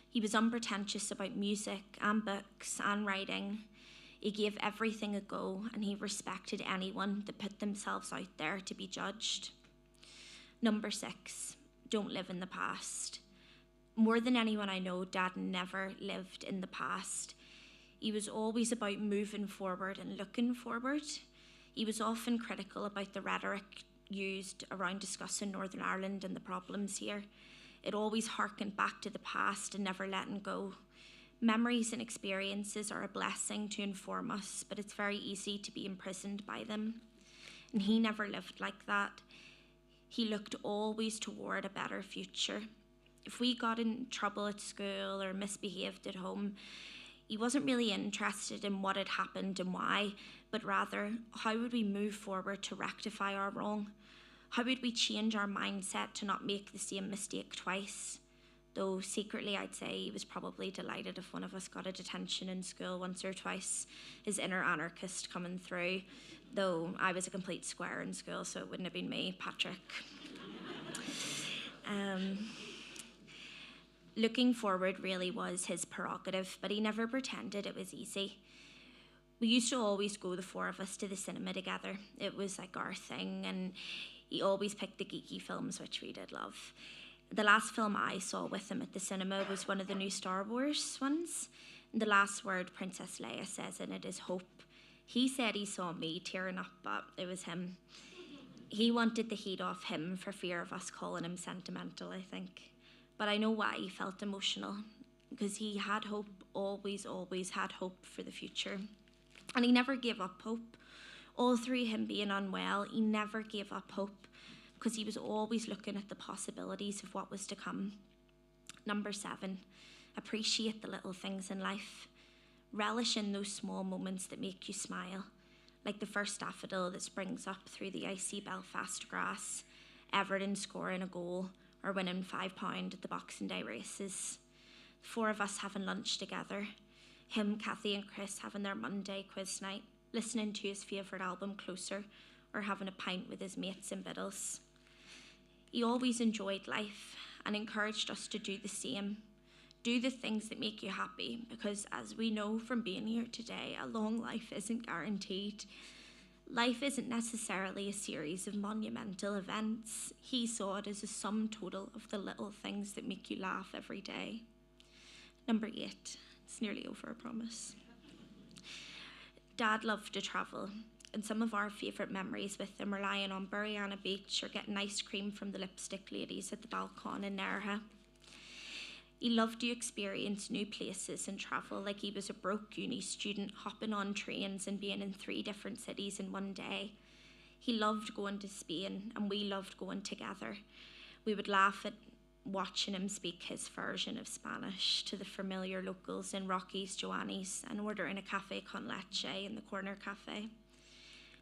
S6: He was unpretentious about music and books and writing. He gave everything a go, and he respected anyone that put themselves out there to be judged. Number 6, don't live in the past. More than anyone I know, Dad never lived in the past. He was always about moving forward and looking forward. He was often critical about the rhetoric used around discussing Northern Ireland and the problems here. It always harkened back to the past and never letting go. Memories and experiences are a blessing to inform us, but it's very easy to be imprisoned by them. And he never lived like that. He looked always toward a better future. If we got in trouble at school or misbehaved at home, he wasn't really interested in what had happened and why, but rather, how would we move forward to rectify our wrong? How would we change our mindset to not make the same mistake twice? Though secretly I'd say he was probably delighted if one of us got a detention in school once or twice, his inner anarchist coming through, though I was a complete square in school, so it wouldn't have been me, Patrick. Looking forward really was his prerogative, but he never pretended it was easy. We used to always go, the 4 of us, to the cinema together. It was like our thing, and he always picked the geeky films, which we did love. The last film I saw with him at the cinema was one of the new Star Wars ones. The last word Princess Leia says in it is hope. He said he saw me tearing up, but it was him. He wanted the heat off him for fear of us calling him sentimental, I think. But I know why he felt emotional, because he had hope, always had hope for the future. And he never gave up hope. All through him being unwell, he never gave up hope, because he was always looking at the possibilities of what was to come. Number 7, appreciate the little things in life. Relish in those small moments that make you smile, like the first daffodil that springs up through the icy Belfast grass, Everton scoring a goal, or winning £5 at the Boxing Day races. The 4 of us having lunch together, him, Kathy and Chris having their Monday quiz night, listening to his favourite album Closer, or having a pint with his mates in Biddles. He always enjoyed life and encouraged us to do the same. Do the things that make you happy, because as we know from being here today, a long life isn't guaranteed. Life isn't necessarily a series of monumental events. He saw it as a sum total of the little things that make you laugh every day. Number 8, it's nearly over, I promise. Dad loved to travel, and some of our favourite memories with him are lying on Burriana Beach or getting ice cream from the lipstick ladies at the balcony in Nerha. He loved to experience new places and travel like he was a broke uni student hopping on trains and being in 3 different cities in one day. He loved going to Spain, and we loved going together. We would laugh at watching him speak his version of Spanish to the familiar locals in Rocky's Joanni's and ordering a café con leche in the corner cafe.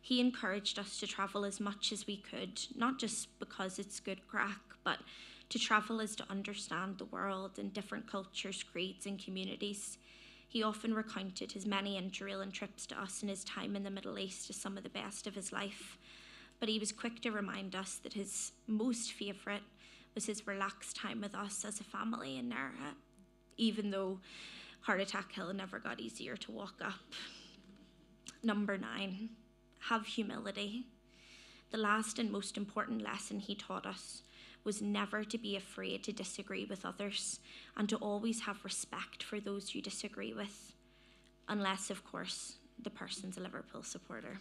S6: He encouraged us to travel as much as we could, not just because it's good crack, but to travel is to understand the world and different cultures, creeds, and communities. He often recounted his many interrailing trips to us and his time in the Middle East as some of the best of his life. But he was quick to remind us that his most favourite was his relaxed time with us as a family in Nerja, even though Heart Attack Hill never got easier to walk up. Number 9, have humility. The last and most important lesson he taught us was never to be afraid to disagree with others and to always have respect for those you disagree with, unless, of course, the person's a Liverpool supporter.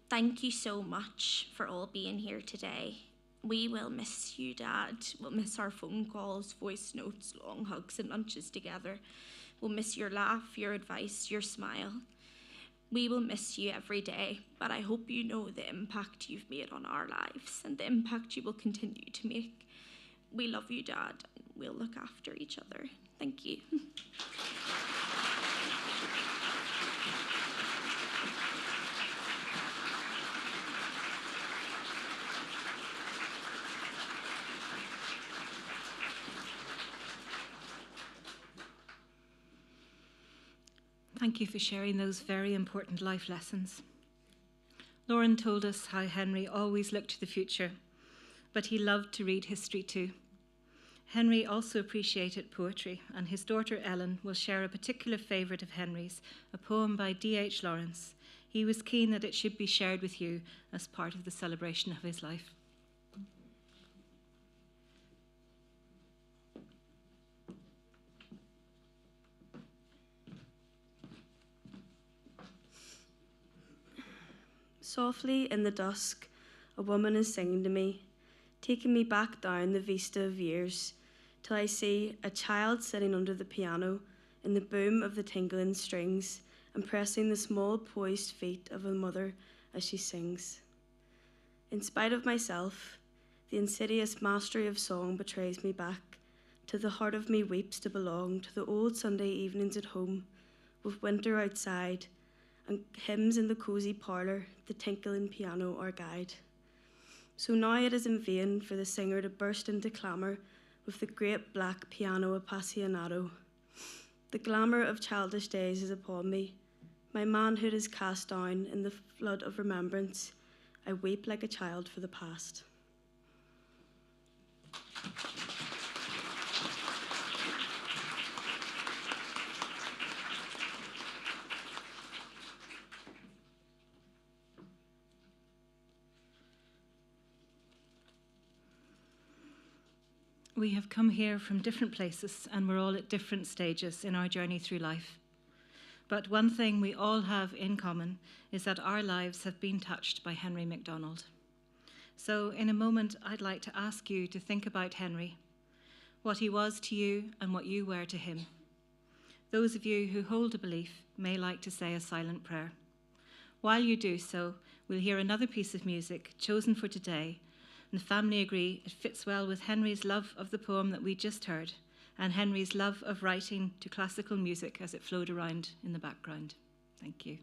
S6: Thank you so much for all being here today. We will miss you, Dad. We'll miss our phone calls, voice notes, long hugs and lunches together. We'll miss your laugh, your advice, your smile. We will miss you every day, but I hope you know the impact you've made on our lives and the impact you will continue to make. We love you, Dad, and we'll look after each other. Thank you.
S1: Thank you for sharing those very important life lessons. Lauren told us how Henry always looked to the future, but he loved to read history too. Henry also appreciated poetry, and his daughter Ellen will share a particular favourite of Henry's, a poem by D.H. Lawrence. He was keen that it should be shared with you as part of the celebration of his life.
S7: Softly in the dusk, a woman is singing to me, taking me back down the vista of years, till I see a child sitting under the piano in the boom of the tingling strings and pressing the small poised feet of a mother as she sings. In spite of myself, the insidious mastery of song betrays me back, till the heart of me weeps to belong to the old Sunday evenings at home, with winter outside, and hymns in the cosy parlour, the tinkling piano our guide. So now it is in vain for the singer to burst into clamour with the great black piano appassionato. The glamour of childish days is upon me. My manhood is cast down in the flood of remembrance. I weep like a child for the past.
S1: We have come here from different places and we're all at different stages in our journey through life. But one thing we all have in common is that our lives have been touched by Henry McDonald. So in a moment, I'd like to ask you to think about Henry, what he was to you and what you were to him. Those of you who hold a belief may like to say a silent prayer. While you do so, we'll hear another piece of music chosen for today, and the family agree it fits well with Henry's love of the poem that we just heard and Henry's love of writing to classical music as it flowed around in the background. Thank you.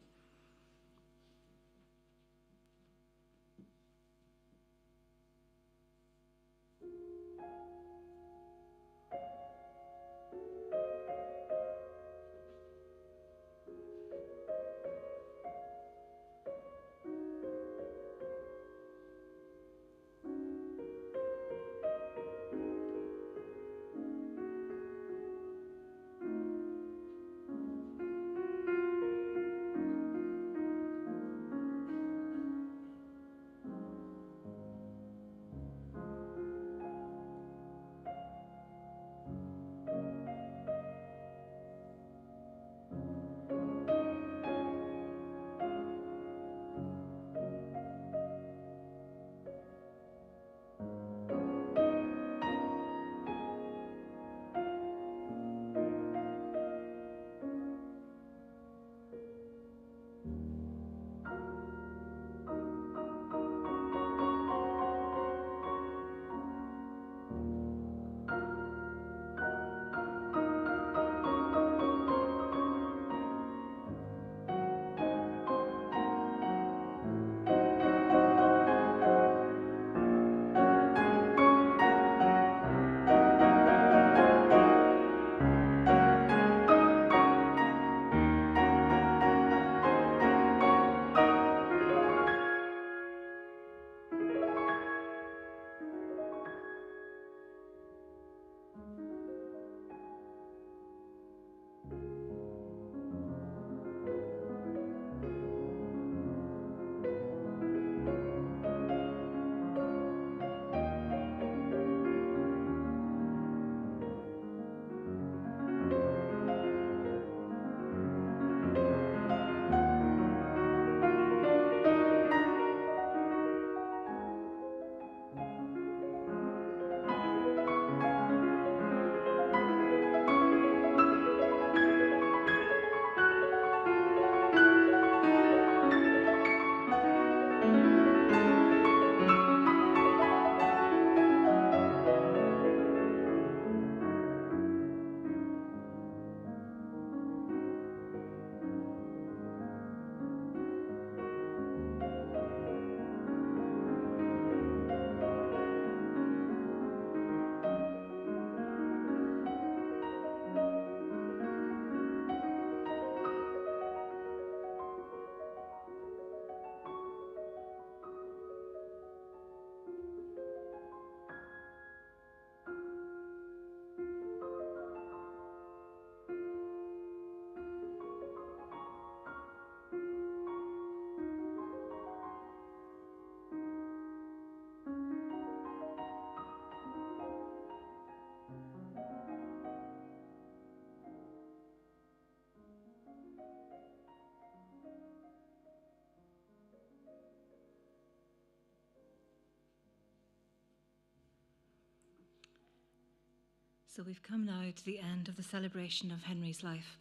S1: So we've come now to the end of the celebration of Henry's life.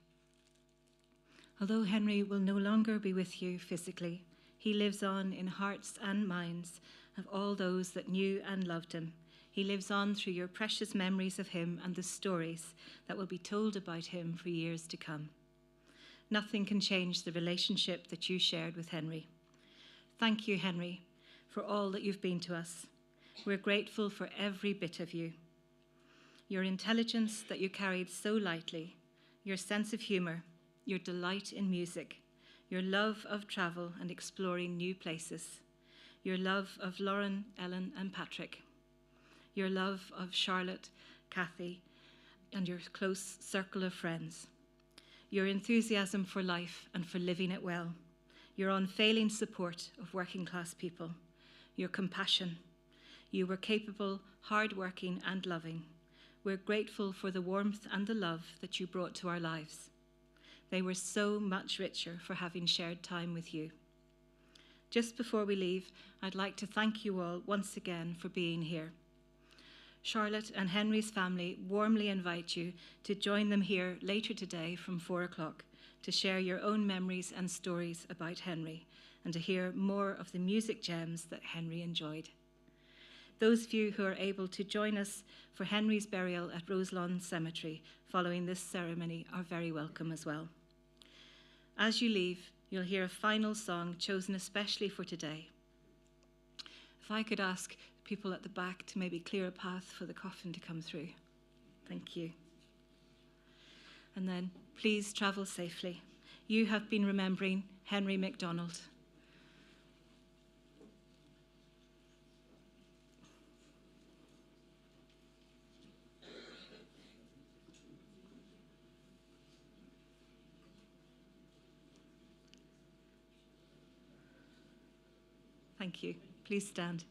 S1: Although Henry will no longer be with you physically, he lives on in hearts and minds of all those that knew and loved him. He lives on through your precious memories of him and the stories that will be told about him for years to come. Nothing can change the relationship that you shared with Henry. Thank you, Henry, for all that you've been to us. We're grateful for every bit of you. Your intelligence that you carried so lightly, your sense of humour, your delight in music, your love of travel and exploring new places, your love of Lauren, Ellen and Patrick, your love of Charlotte, Kathy, and your close circle of friends, your enthusiasm for life and for living it well, your unfailing support of working class people, your compassion. You were capable, hard-working and loving. We're grateful for the warmth and the love that you brought to our lives. They were so much richer for having shared time with you. Just before we leave, I'd like to thank you all once again for being here. Charlotte and Henry's family warmly invite you to join them here later today from 4 o'clock to share your own memories and stories about Henry and to hear more of the music gems that Henry enjoyed. Those of you who are able to join us for Henry's burial at Roselawn Cemetery following this ceremony are very welcome as well. As you leave, you'll hear a final song chosen especially for today. If I could ask people at the back to maybe clear a path for the coffin to come through. Thank you. And then please travel safely. You have been remembering Henry McDonald. Thank you. Please stand.